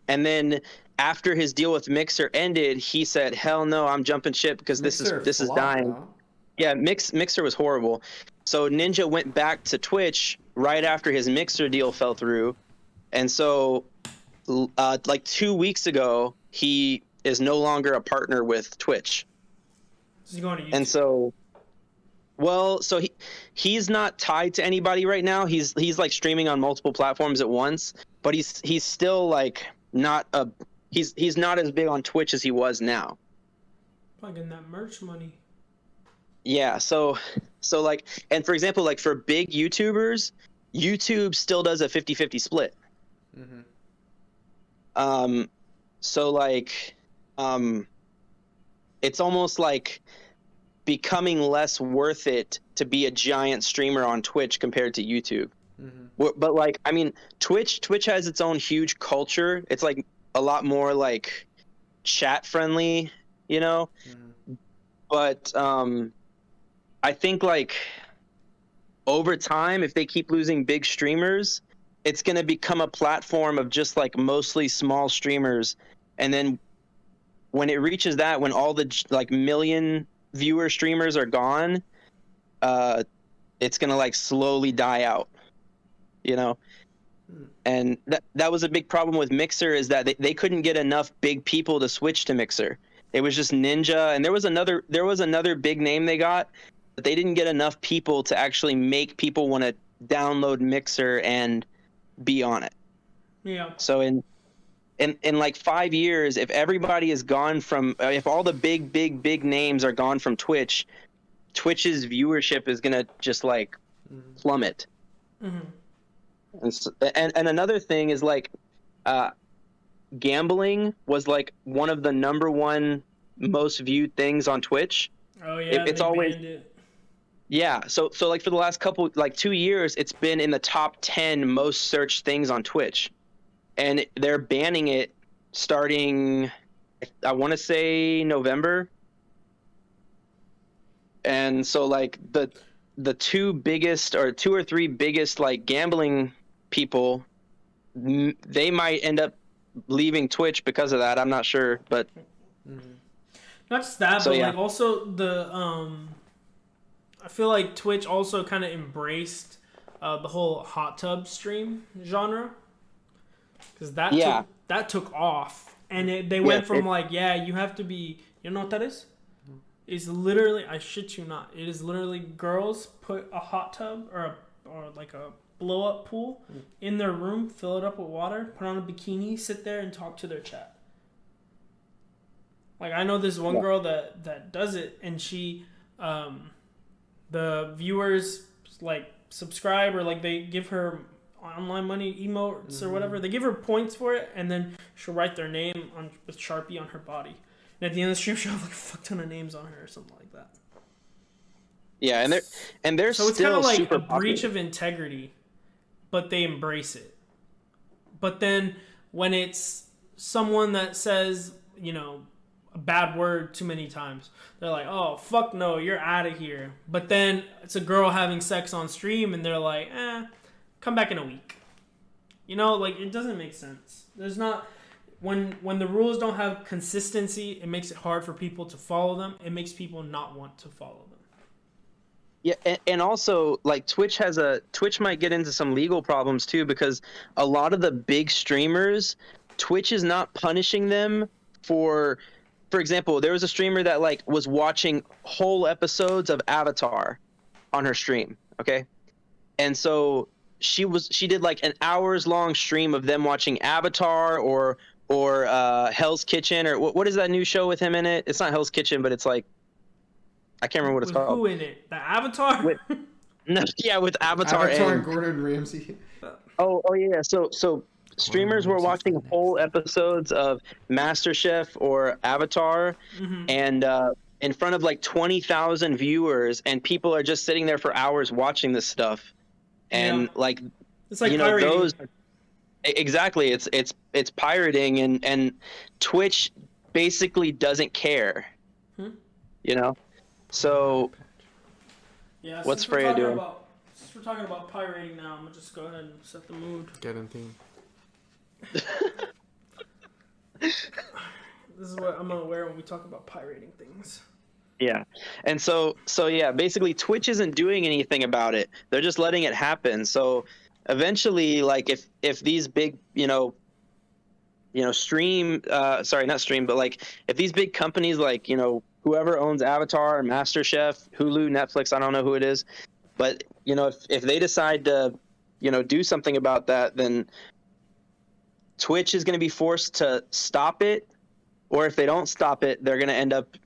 and then after his deal with Mixer ended, he said, "Hell no, I'm jumping ship because this is dying." Huh? Yeah, Mixer was horrible. So Ninja went back to Twitch right after his Mixer deal fell through, and so like 2 weeks ago, he is no longer a partner with Twitch. So he's going to YouTube. And so, well, so he's not tied to anybody right now. He's like streaming on multiple platforms at once, but he's still like not he's not as big on Twitch as he was now. Probably getting that merch money. Yeah, so like, and for example, like for big YouTubers, YouTube still does a 50-50 split. So like, it's almost like becoming less worth it to be a giant streamer on Twitch compared to YouTube. But like, I mean, Twitch has its own huge culture. It's like a lot more like chat friendly, but I think like over time, if they keep losing big streamers, it's going to become a platform of just like mostly small streamers. And then when it reaches that, when all the like million viewer streamers are gone, it's going to like slowly die out, And that was a big problem with Mixer, is that they couldn't get enough big people to switch to Mixer. It was just Ninja, and there was another big name they got, but they didn't get enough people to actually make people want to download Mixer and be on it. Yeah. So in like 5 years, if everybody is gone from, if all the big names are gone from Twitch's viewership is gonna just like plummet. And another thing is like, gambling was like one of the number one most viewed things on Twitch. Oh yeah, it's they always banned it. Yeah, so like for the last couple, like 2 years, it's been in the top 10 most searched things on Twitch, and they're banning it starting, I want to say November. And so like the two or three biggest like gambling people, they might end up leaving Twitch because of that. I'm not sure, but not just that, so, but yeah. like also the I feel like Twitch also kind of embraced the whole hot tub stream genre, because that took off, and they went from you have to be, you know what that is? It's literally, I shit you not, it is literally girls put a hot tub or like a blow up pool in their room, fill it up with water, put on a bikini, sit there and talk to their chat. Like I know this one girl that does it, and she the viewers like subscribe, or like they give her online money emotes or whatever. They give her points for it, and then she'll write their name with Sharpie on her body. And at the end of the stream, she'll have like a fuck ton of names on her or something like that. Yeah, and they're so it's still kind of like super a breach popular. of integrity, but they embrace it. But then when it's someone that says, a bad word too many times, they're like, oh fuck no, you're out of here. But then it's a girl having sex on stream, and they're like, come back in a week. Like it doesn't make sense. There's not, when the rules don't have consistency, it makes it hard for people to follow them. It makes people not want to follow them. Yeah, and also like Twitch might get into some legal problems too, because a lot of the big streamers, Twitch is not punishing them for example, there was a streamer that like was watching whole episodes of Avatar on her stream, okay? And so she did like an hours long stream of them watching Avatar or Hell's Kitchen, or what is that new show with him in it? It's not Hell's Kitchen, but it's like, I can't remember what it's With called. who in it? The Avatar? No, yeah, with Avatar And Gordon Ramsay. Oh yeah. So streamers were watching whole episodes of MasterChef or Avatar, and in front of like 20,000 viewers, and people are just sitting there for hours watching this stuff, and like, it's like pirating. those exactly. It's pirating, and Twitch basically doesn't care. You know, so. Yeah, what's Freya doing? Since we're talking about pirating now, I'm gonna just go ahead and set the mood. Get in theme. This is what I'm gonna wear when we talk about pirating things. Yeah. And so yeah, basically Twitch isn't doing anything about it. They're just letting it happen. So eventually, like if these big, stream, sorry, not stream, but like if these big companies like, whoever owns Avatar, MasterChef, Hulu, Netflix, I don't know who it is, but if they decide to, do something about that, then Twitch is going to be forced to stop it, or if they don't stop it, they're going to end up,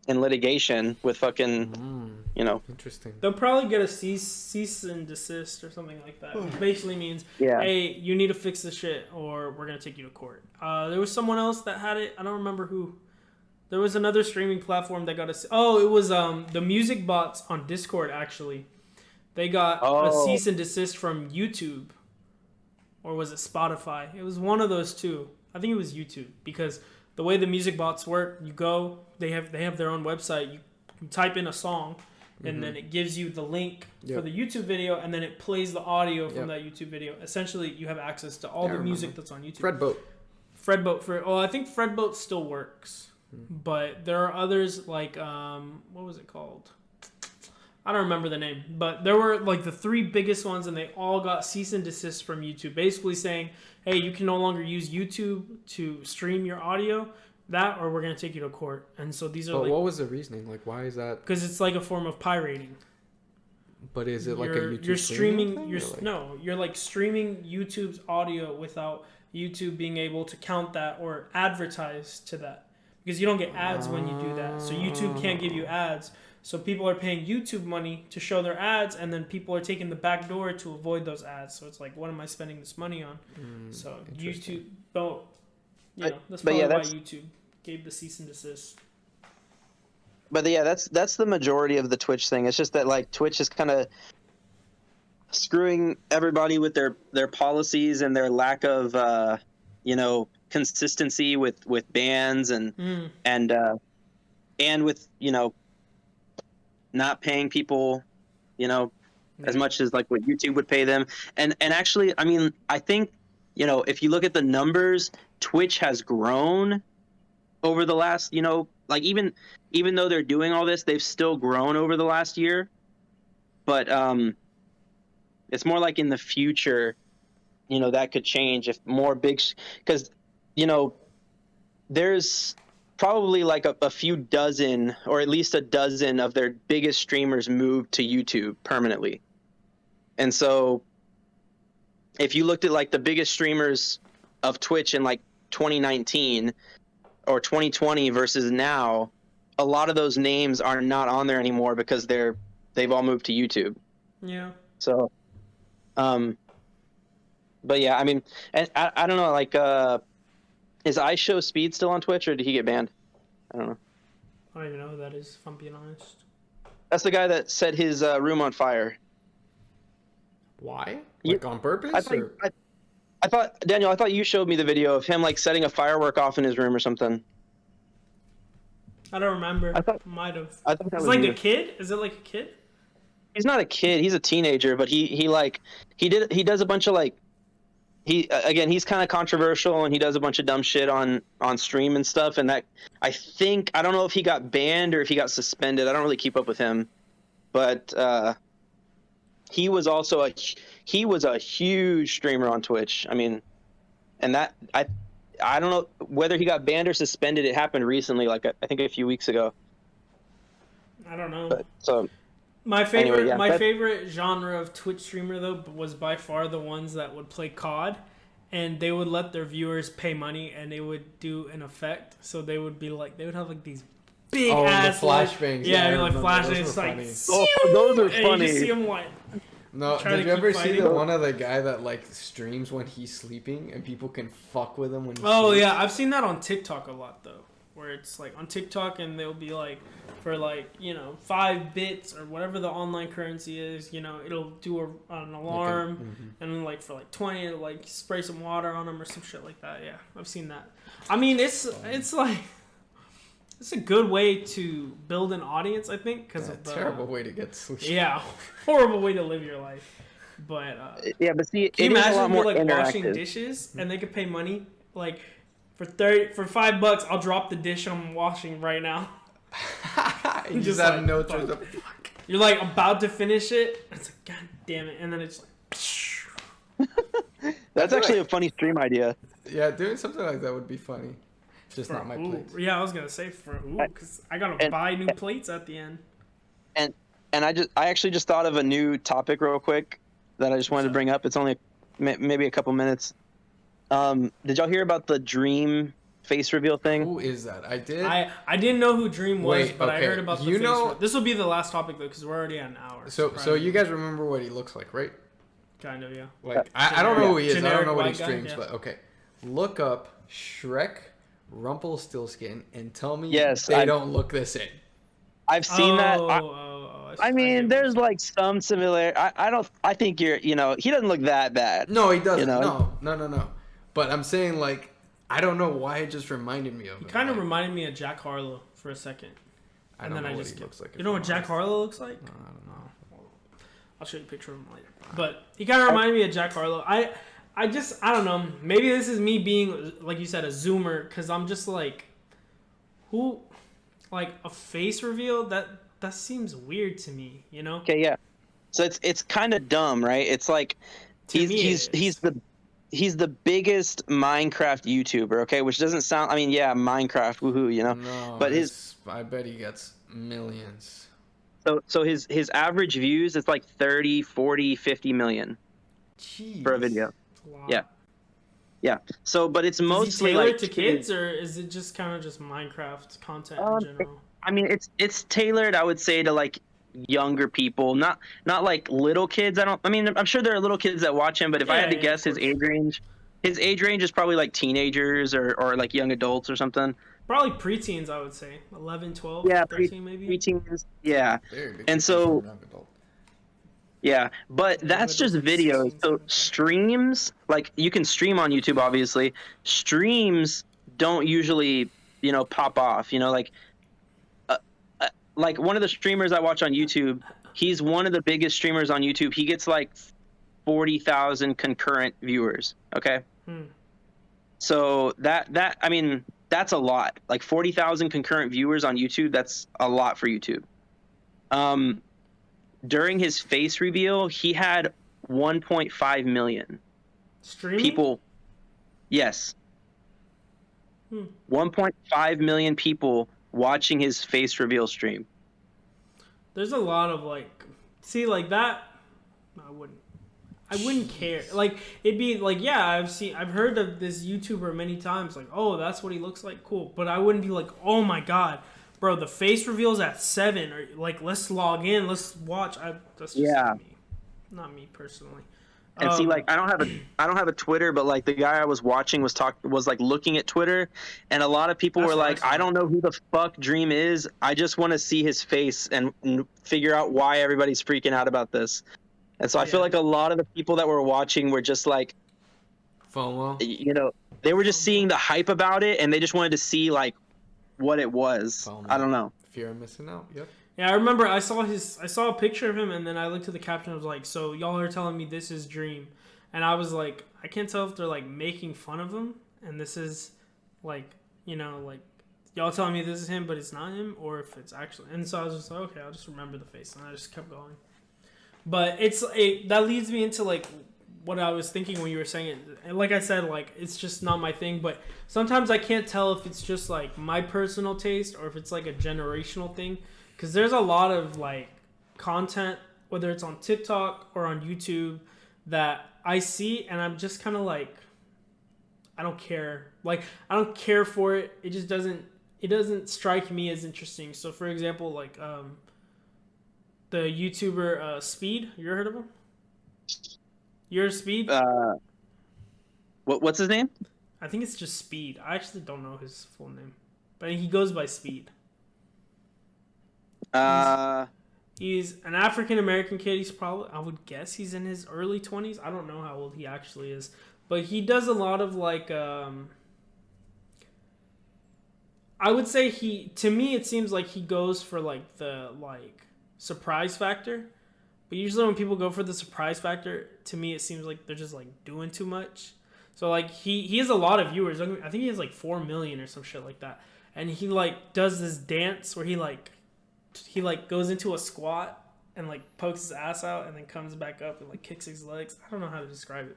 in litigation with fucking, Interesting. They'll probably get a cease and desist or something like that. Which basically means, hey, you need to fix this shit, or we're gonna take you to court. There was someone else that had it. I don't remember who. There was another streaming platform that got a. Oh, it was the music bots on Discord. Actually, they got a cease and desist from YouTube, or was it Spotify? It was one of those two. I think it was YouTube, because the way the music bots work, you go, they have their own website. You type in a song, and then it gives you the link for the YouTube video, and then it plays the audio from that YouTube video. Essentially, you have access to all the music that's on YouTube. Fredboat I think Fredboat still works. But there are others like what was it called? I don't remember the name, but there were like the three biggest ones, and they all got cease and desist from YouTube, basically saying, "Hey, you can no longer use YouTube to stream your audio, or we're gonna take you to court." And so these are. But what was the reasoning? Like, why is that? Because it's like a form of pirating. But is it like a YouTube? You're streaming. You're like streaming YouTube's audio without YouTube being able to count that or advertise to that. Because you don't get ads when you do that. So YouTube can't give you ads. So people are paying YouTube money to show their ads, and then people are taking the back door to avoid those ads. So it's like, what am I spending this money on? So YouTube, that's probably why YouTube gave the cease and desist. But yeah, that's the majority of the Twitch thing. It's just that like Twitch is kind of screwing everybody with their policies and their lack of consistency with bans and with not paying people as much as like what YouTube would pay them. And actually, I mean, I think if you look at the numbers, Twitch has grown over the last like even though they're doing all this, they've still grown over the last year. But it's more like in the future that could change if more big, because there's probably like a few dozen, or at least a dozen of their biggest streamers moved to YouTube permanently. And so if you looked at like the biggest streamers of Twitch in like 2019 or 2020 versus now, a lot of those names are not on there anymore because they've all moved to YouTube. Yeah. So, but yeah, I mean, and I don't know, like, is iShowSpeed still on Twitch, or did he get banned? I don't know. I don't even know who that is, if I'm being honest. That's the guy that set his room on fire. Why? Like on purpose? I thought, Daniel, I thought you showed me the video of him like setting a firework off in his room or something. I don't remember. I thought that was like a kid? Is it like a kid? He's not a kid. He's a teenager, but he does a bunch of like, he's kind of controversial, and he does a bunch of dumb shit on stream and stuff. And that, I don't know if he got banned or if he got suspended. I don't really keep up with him. but he was also a huge streamer on Twitch. I mean, and that I don't know whether he got banned or suspended. It happened recently, like I think a few weeks ago. I don't know. But, so my favorite anyway, yeah, favorite genre of Twitch streamer though was by far the ones that would play COD, and they would let their viewers pay money, and they would do an effect. So they would have like these big ass the flashbangs. Yeah, like flashbangs, like those are and funny. You just see them like. No, did you ever see the one of the guy that like streams when he's sleeping and people can fuck with him when he sleeps? Yeah, I've seen that on TikTok a lot though, where it's like on TikTok and they'll be like for like 5 bits or whatever the online currency is, it'll do an alarm and then like for like 20 it'll like spray some water on them or some shit like that. Yeah, I've seen that. I mean, it's like. It's a good way to build an audience, I think, because of the terrible way to get sleep. Yeah, horrible way to live your life. But but see, can you imagine more like interactive. washing dishes and they could pay money like for $5? I'll drop the dish I'm washing right now. You just have like, no choice. You're like about to finish it. It's like, God damn it, and then it's like. That's actually a funny stream idea. Yeah, doing something like that would be funny. Just not my plates. Yeah, I was gonna say because I gotta buy new plates at the end. And I actually just thought of a new topic real quick that I just wanted to bring up. It's only maybe a couple minutes. Did y'all hear about the Dream face reveal thing? Who is that? I did. I didn't know who Dream was, but I heard about the face reveal. This will be the last topic though, because we're already at an hour. So you guys remember what he looks like, right? Kind of, yeah. Like I don't know who he is. I don't know what he streams, but okay. Look up Shrek, Rumpelstiltskin, and tell me they don't look the same. I've seen that. I mean, there's like some similarity. I think he doesn't look that bad. No, he doesn't. No. But I'm saying like I don't know why it just reminded me of him. He kind of reminded me of Jack Harlow for a second. And then I just looks like. You know what Jack Harlow looks like? No, I don't know. I'll show you a picture of him later. But he kind of reminded me of Jack Harlow. I don't know. Maybe this is me being, like you said, a zoomer, because I'm just like, a face reveal? That seems weird to me, Okay, yeah. So it's kind of dumb, right? It's like he's the biggest Minecraft YouTuber, okay? Which doesn't sound. I mean, yeah, Minecraft, woohoo, No, but I bet he gets millions. So his average views is like 30, 40, 50 million. Jeez. For a video. Wow. Yeah. So, but it's mostly tailored like to kids, or is it just kind of just Minecraft content in general? I mean, it's tailored, I would say, to like younger people, not like little kids. I'm sure there are little kids that watch him, but if I had to guess his age range is probably like teenagers or like young adults or something. Probably preteens, I would say. 11, 12, 13 maybe. Preteens, yeah. And so, yeah, but that's just videos. So streams, like you can stream on YouTube, obviously. Streams don't usually, pop off. Like one of the streamers I watch on YouTube, he's one of the biggest streamers on YouTube. He gets like 40,000 concurrent viewers. Okay. So I mean, that's a lot. Like 40,000 concurrent viewers on YouTube. That's a lot for YouTube. During his face reveal, he had 1.5 million people. Yes. 1.5 million people watching his face reveal stream. There's a lot of like that. I wouldn't care. Like it'd be like, yeah, I've heard of this YouTuber many times. Like, oh, that's what he looks like. Cool. But I wouldn't be like, oh my God, bro, the face reveal's at 7. Or like, let's log in, let's watch. That's just not me personally. And see, like I don't have a Twitter, but like the guy I was watching was like looking at Twitter, and a lot of people were like, I don't know who the fuck Dream is. I just want to see his face and figure out why everybody's freaking out about this. And so I feel like a lot of the people that were watching were just like, FOMO. They were just seeing the hype about it, and they just wanted to see like what it was. FOMO. I don't know. Fear of missing out. Yep. Yeah, I remember I saw a picture of him, and then I looked at the caption. I was like, so y'all are telling me this is Dream, and I was like, I can't tell if they're like making fun of him, and this is like, like y'all telling me this is him, but it's not him, or if it's actually. And so I was just like, okay, I'll just remember the face, and I just kept going. But that leads me into like what I was thinking when you were saying it. And like I said, like it's just not my thing. But sometimes I can't tell if it's just like my personal taste or if it's like a generational thing. Because there's a lot of like content, whether it's on TikTok or on YouTube, that I see and I'm just kind of like, I don't care. Like I don't care for it. It just doesn't strike me as interesting. So for example, like the YouTuber Speed, you ever heard of him? You're Speed? What's his name? I think it's just Speed. I actually don't know his full name, but he goes by Speed. He's an African American kid. He's probably, I would guess, he's in his early 20s. I don't know how old he actually is, but he does a lot of like. I would say to me, it seems like he goes for like the like surprise factor. But usually when people go for the surprise factor, to me it seems like they're just like doing too much. So like he has a lot of viewers. I think he has like 4 million or some shit like that. And he like does this dance where he goes into a squat and like pokes his ass out and then comes back up and like kicks his legs. I don't know how to describe it.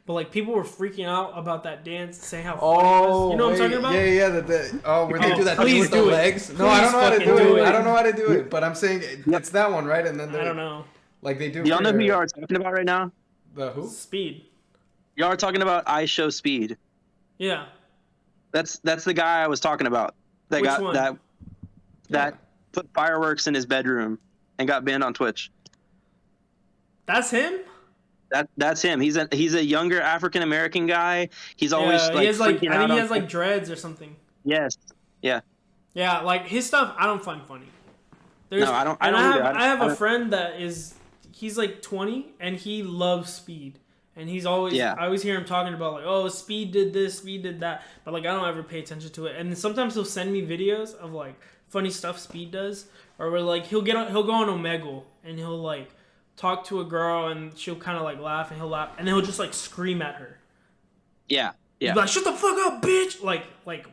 But like people were freaking out about that dance, saying how funny it was. You know what I'm talking about? Yeah. Where they do that thing with the legs? No, Please I don't know how to fucking do it. it. I don't know how to do it. But I'm saying it's that one, right? And then I don't know. Like they do. Y'all know who you are talking about right now? The who? Speed. Y'all are talking about I Show Speed. Yeah. That's the guy I was talking about. That Which got one? that put fireworks in his bedroom and got banned on Twitch. That's him? That's him. He's a younger African American guy. He's always he has like, freaking I out think he on- has like dreads or something. Yes. Yeah. Yeah, like his stuff I don't find funny. No, I don't And either. I have I a don't- friend that he's like 20 and he loves Speed. And he's always, Yeah. I always hear him talking about like, oh, Speed did this, Speed did that. But like, I don't ever pay attention to it. And sometimes he'll send me videos of like funny stuff Speed does. Or where like, he'll go on Omegle and he'll like talk to a girl and she'll kind of like laugh and he'll laugh. And then he'll just like scream at her. Yeah. Yeah. He's like, shut the fuck up, bitch! Like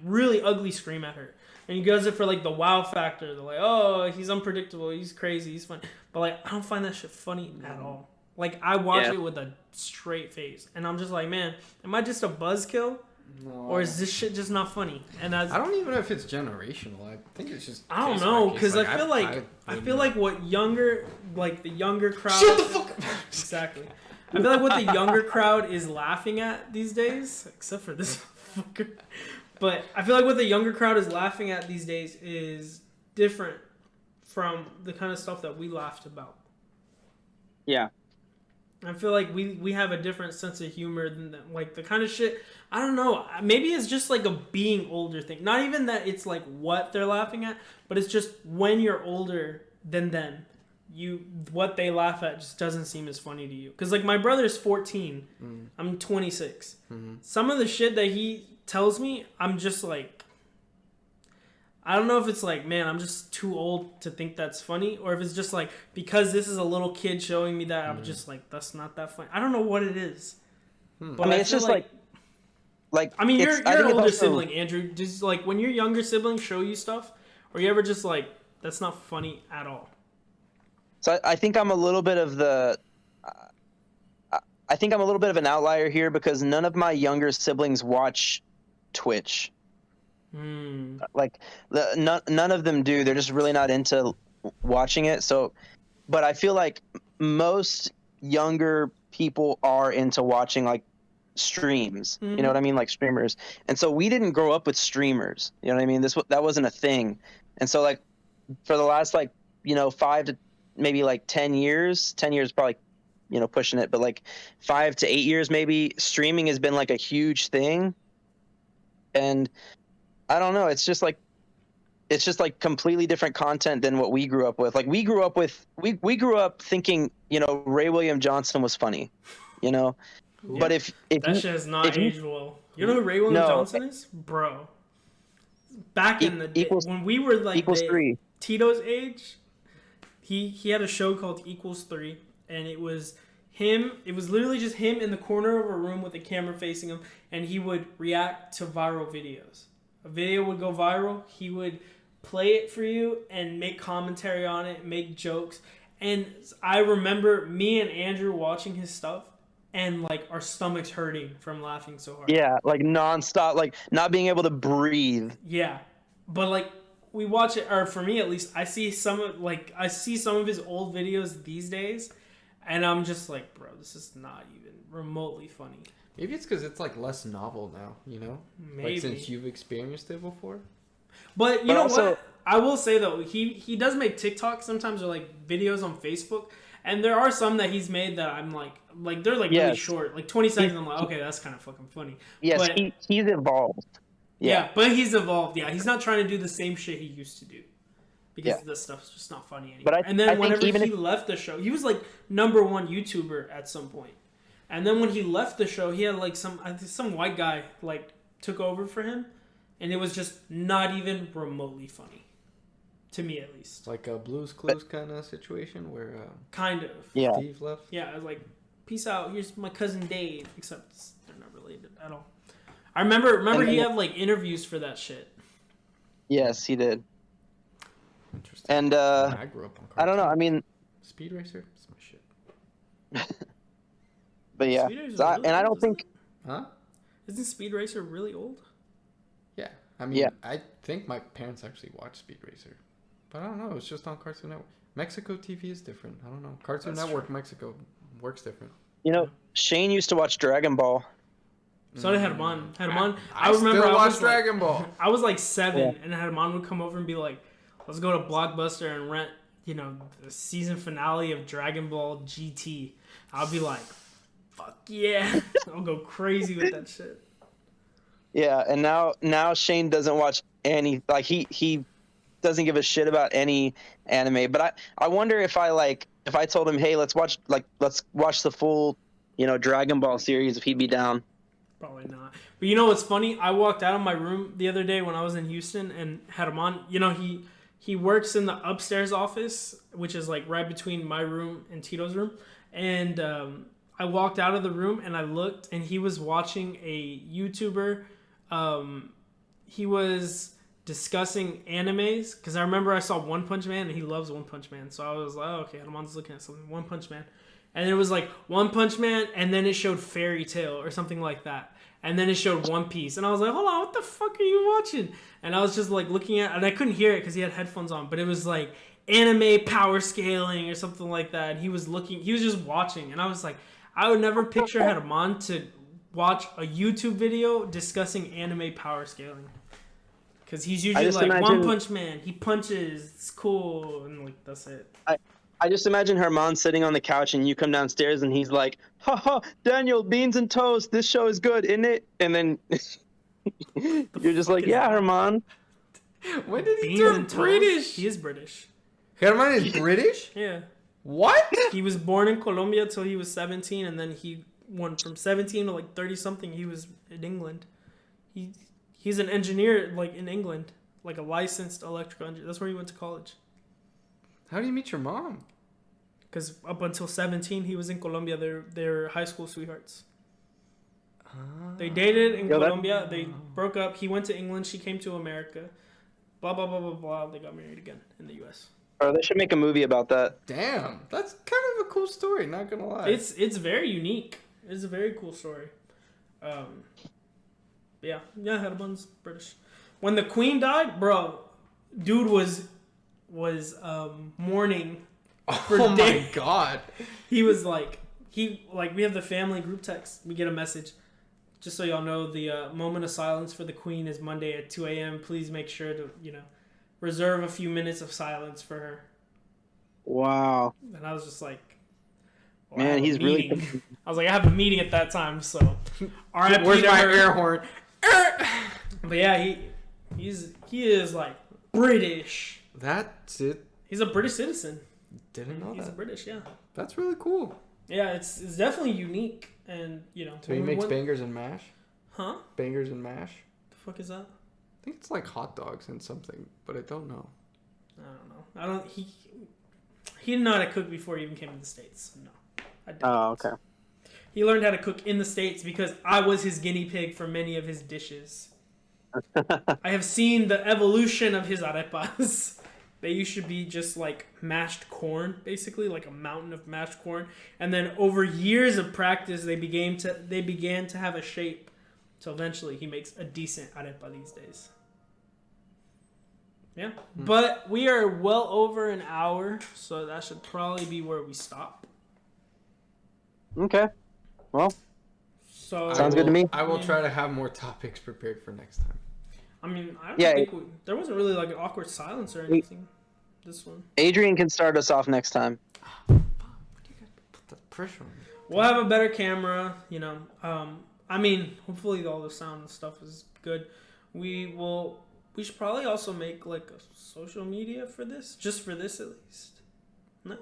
really ugly scream at her. And he does it for like the wow factor. They're like, oh, he's unpredictable, he's crazy, he's fun. But like, I don't find that shit funny at all. Like, I watch it with a straight face. And I'm just like, man, am I just a buzzkill? No, Or is this shit just not funny? And I don't even know if it's generational. I think it's just. I don't case know, by case. because I feel like what younger, like the younger crowd. Shut the fuck up! Exactly. I feel like what the younger crowd is laughing at these days, except for this fucker. But I feel like what the younger crowd is laughing at these days is different from the kind of stuff that we laughed about. Yeah. I feel like we have a different sense of humor than them. Like the kind of shit, I don't know, maybe it's just like a being older thing. Not even that it's like what they're laughing at, but it's just when you're older than them, what they laugh at just doesn't seem as funny to you. Because like my brother's 14, I'm 26. Some of the shit that he tells me, I'm just like, I don't know if it's like, man, I'm just too old to think that's funny, or if it's just like, because this is a little kid showing me that, I'm just like, that's not that funny. I don't know what it is. But I mean, it's just like I mean, you're I an think it's older also- sibling, Andrew. Just like when your younger siblings show you stuff, or you ever just like, that's not funny at all. So I think I'm a little bit of I think I'm a little bit of an outlier here because none of my younger siblings watch Twitch. Like none of them do. They're just really not into watching it. So, but I feel like most younger people are into watching like streams. You know what I mean? Like streamers. And so we didn't grow up with streamers. You know what I mean? That wasn't a thing. And so like for the last 5 to maybe 10 years, 10 years probably, pushing it, but 5 to 8 years maybe, streaming has been like a huge thing. And I don't know, it's just like completely different content than what we grew up with. Like we grew up thinking, Ray William Johnson was funny, Yeah. But if that shit has not aged well. You know who Ray William Johnson is? Bro. Back in the day, when we were like Tito's age, he had a show called Equals 3, and it was him. It was literally just him in the corner of a room with a camera facing him, and he would react to viral videos. a video would go viral, he would play it for you and make commentary on it, make jokes. And I remember me and Andrew watching his stuff and like our stomachs hurting from laughing so hard. Yeah, like nonstop, like not being able to breathe. Yeah. But like we watch it, or for me at least, I see some of his old videos these days and I'm just like, bro, this is not even remotely funny. Maybe it's because it's like less novel now, you know? Maybe. Like since you've experienced it before. But you know also, what? I will say though, he does make TikToks sometimes or like videos on Facebook, and there are some that he's made that I'm like they're like really short, like 20 seconds. I'm like, okay, that's kind of fucking funny. Yes, but, he's evolved. Yeah, but he's evolved. Yeah, he's not trying to do the same shit he used to do because this stuff's just not funny anymore. But and then whenever he left the show, he was like #1 YouTuber at some point. And then when he left the show, he had like some white guy like took over for him, and it was just not even remotely funny, to me at least. Like a Blue's Clues kind of situation where kind of Steve left. Yeah, I was like, peace out. Here's my cousin Dave, except they're not related at all. I remember he had like interviews for that shit. Yes, he did. Interesting. And I grew up on I don't know. I mean, Speed Racer, that's my shit. But yeah, really and I don't think. Huh? Isn't Speed Racer really old? Yeah, I mean, I think my parents actually watched Speed Racer, but I don't know. It's just on Cartoon Network. Mexico TV is different. I don't know. Cartoon Network Mexico works different. You know, Shane used to watch Dragon Ball. So did Herman. I remember I watched Dragon Ball. I was like 7, and Herman would come over and be like, "Let's go to Blockbuster and rent, the season finale of Dragon Ball GT." I'll be like, "Fuck yeah!" I'll go crazy with that shit. Yeah, and now Shane doesn't watch any, like he doesn't give a shit about any anime. But I wonder if I told him, hey, let's watch the full Dragon Ball series, if he'd be down. Probably not. But you know what's funny? I walked out of my room the other day when I was in Houston and had him on. He works in the upstairs office, which is like right between my room and Tito's room. And I walked out of the room and I looked, and he was watching a YouTuber. He was discussing animes, because I remember I saw One Punch Man and he loves One Punch Man. So I was like, oh, okay, Herman's looking at something. One Punch Man. And it was like One Punch Man, and then it showed Fairy Tail or something like that. And then it showed One Piece. And I was like, hold on, what the fuck are you watching? And I was just like looking at, and I couldn't hear it because he had headphones on, but it was like anime power scaling or something like that. And he was just watching. And I was like, I would never picture Herman to watch a YouTube video discussing anime power scaling. Because he's usually like, One Punch Man, he punches, it's cool, and like, that's it. I just imagine Herman sitting on the couch and you come downstairs and he's like, haha, Daniel, beans and toast, this show is good, isn't it? And then you're just like, yeah, Herman. When did he turn British? He is British. Herman is British? Yeah. What? He was born in Colombia till he was 17, and then he went from 17 to like 30-something, he was in England. He's an engineer like in England, like a licensed electrical engineer. That's where he went to college. How do you meet your mom? Because up until 17, he was in Colombia. They're high school sweethearts. They dated in Colombia. They broke up. He went to England. She came to America. Blah, blah, blah, blah, blah. They got married again in the U.S. Oh, they should make a movie about that. Damn. That's kind of a cool story, not going to lie. It's very unique. It's a very cool story. Yeah, Herman's British. When the Queen died, bro, dude was mourning for days. My god. He was like, we have the family group text. We get a message. Just so y'all know, the moment of silence for the Queen is Monday at 2 a.m. Please make sure to, reserve a few minutes of silence for her. Wow. And I was just like, well, man, he's really... I was like, I have a meeting at that time, so... All right, where's my air horn? But yeah, he is like British. That's it. He's a British citizen. Didn't know that. He's a British, yeah. That's really cool. Yeah, it's definitely unique, and So he makes bangers and mash. Huh? Bangers and mash. The fuck is that? I think it's like hot dogs and something, but I don't know. I don't know. He didn't know how to cook before he even came to the States. No, I didn't. Oh, okay. He learned how to cook in the States because I was his guinea pig for many of his dishes. I have seen the evolution of his arepas. They used to be just like mashed corn, basically like a mountain of mashed corn, and then over years of practice, they began to have a shape. So eventually, he makes a decent arepa these days. Yeah, but we are well over an hour, so that should probably be where we stop. Okay. Well, So sounds good to me. I will try to have more topics prepared for next time. I mean, I don't think there wasn't really like an awkward silence or anything. This one. Adrian can start us off next time. Put the pressure on me. We'll have a better camera, you know. I mean, hopefully all the sound and stuff is good. We should probably also make like a social media for this, just for this at least. No.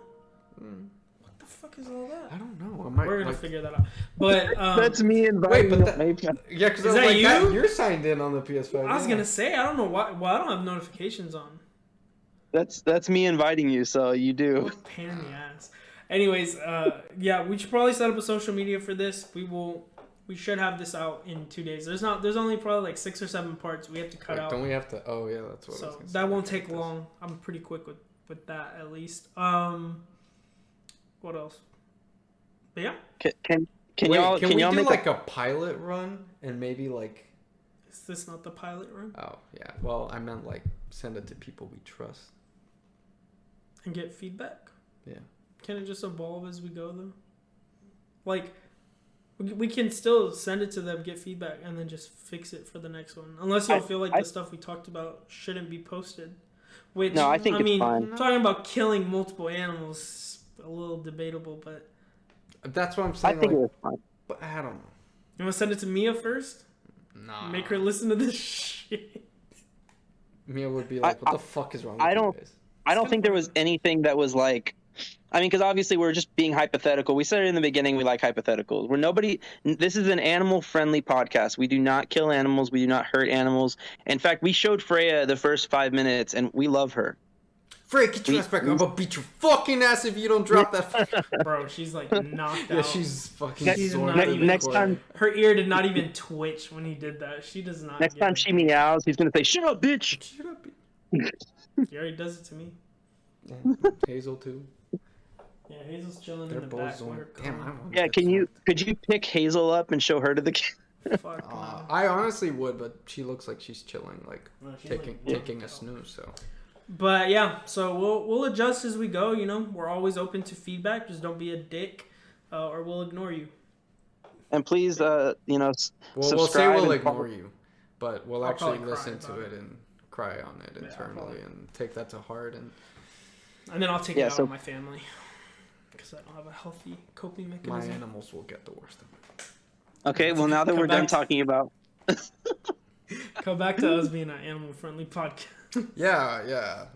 What the fuck is all that? I don't know. We're gonna figure that out. But That's me inviting. Yeah, because Is that like, you? You're signed in on the PS5. I was gonna say I don't know why. Well, I don't have notifications on. That's me inviting you, so you do. Pain in the ass. Anyways, yeah, we should probably set up a social media for this. We should have this out in 2 days. There's only probably like 6 or 7 parts we have to cut out. Don't we have to? Oh yeah, that's what. I was So gonna that say. won't take long. I'm pretty quick with that at least. What else? But yeah. Can Wait, y'all can we do make like a pilot run and maybe like? Is this not the pilot run? Oh yeah. Well, I meant like send it to people we trust. And get feedback? Yeah. Can it just evolve as we go though? Like, we can still send it to them, get feedback, and then just fix it for the next one. Unless y'all feel like the stuff we talked about shouldn't be posted. Which, No, I think it's fine. Talking about killing multiple animals is a little debatable, but... That's what I'm I saying. think like, it was fine. but I don't know. You want to send it to Mia first? Nah. Make her listen to this shit. Mia would be like, "What the fuck is wrong with you guys?" I don't think there was anything that was like, I mean, because obviously we're just being hypothetical. We said it in the beginning. We like hypotheticals. This is an animal-friendly podcast. We do not kill animals. We do not hurt animals. In fact, we showed Freya the first 5 minutes, and we love her. Freya, get your ass back. I'm gonna beat your fucking ass if you don't drop that. Bro, she's like knocked out. Yeah, she's fucking She's sore. not even next time, Her ear did not even twitch when he did that. She does not. next time she meows, he's gonna say, "Shut up, bitch." Shut up. He already does it to me. Yeah. Hazel too. Yeah, Hazel's chilling They're in the both back. zoned. With her Damn, I cone. want Yeah, that could you pick Hazel up and show her to the kid? Fuck, no. I honestly would, but she looks like she's chilling, like No, she's taking a snooze. So But yeah, so we'll adjust as we go. You know, we're always open to feedback. Just don't be a dick, or we'll ignore you. And please, we'll say subscribe. we'll and follow- ignore you, but we'll I'll actually probably cry listen to about it and cry on it internally and take that to heart. And then I'll take it out so- on my family because I don't have a healthy coping My mechanism. animals will get the worst of it. Okay, well now that Come we're done back to- talking about, Come back to us being an animal-friendly podcast. Yeah,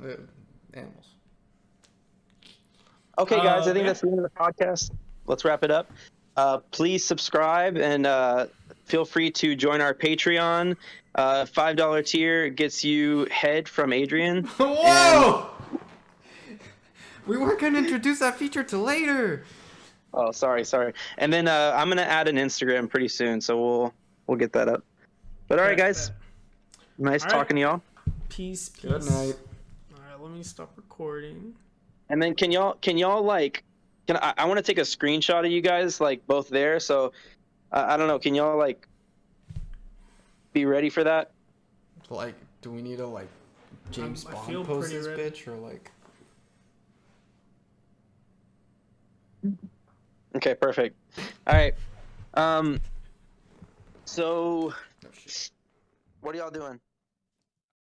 animals. okay, guys, I think yeah. that's the end of the podcast. Let's wrap it up. Please subscribe and feel free to join our Patreon. $5 tier gets you head from Adrian. Whoa! We weren't gonna introduce that feature till later. Oh, sorry. And then I'm gonna add an Instagram pretty soon, so we'll get that up. But all right, guys, nice All right. talking to y'all. Peace. Good night. All right, let me stop recording. And then can y'all like, I want to take a screenshot of you guys like both there. So I don't know. Can y'all like be ready for that? Like, do we need to like James I Bond feel pose pretty this ready. bitch or like? Okay, perfect. All right. So No shit. what are y'all doing?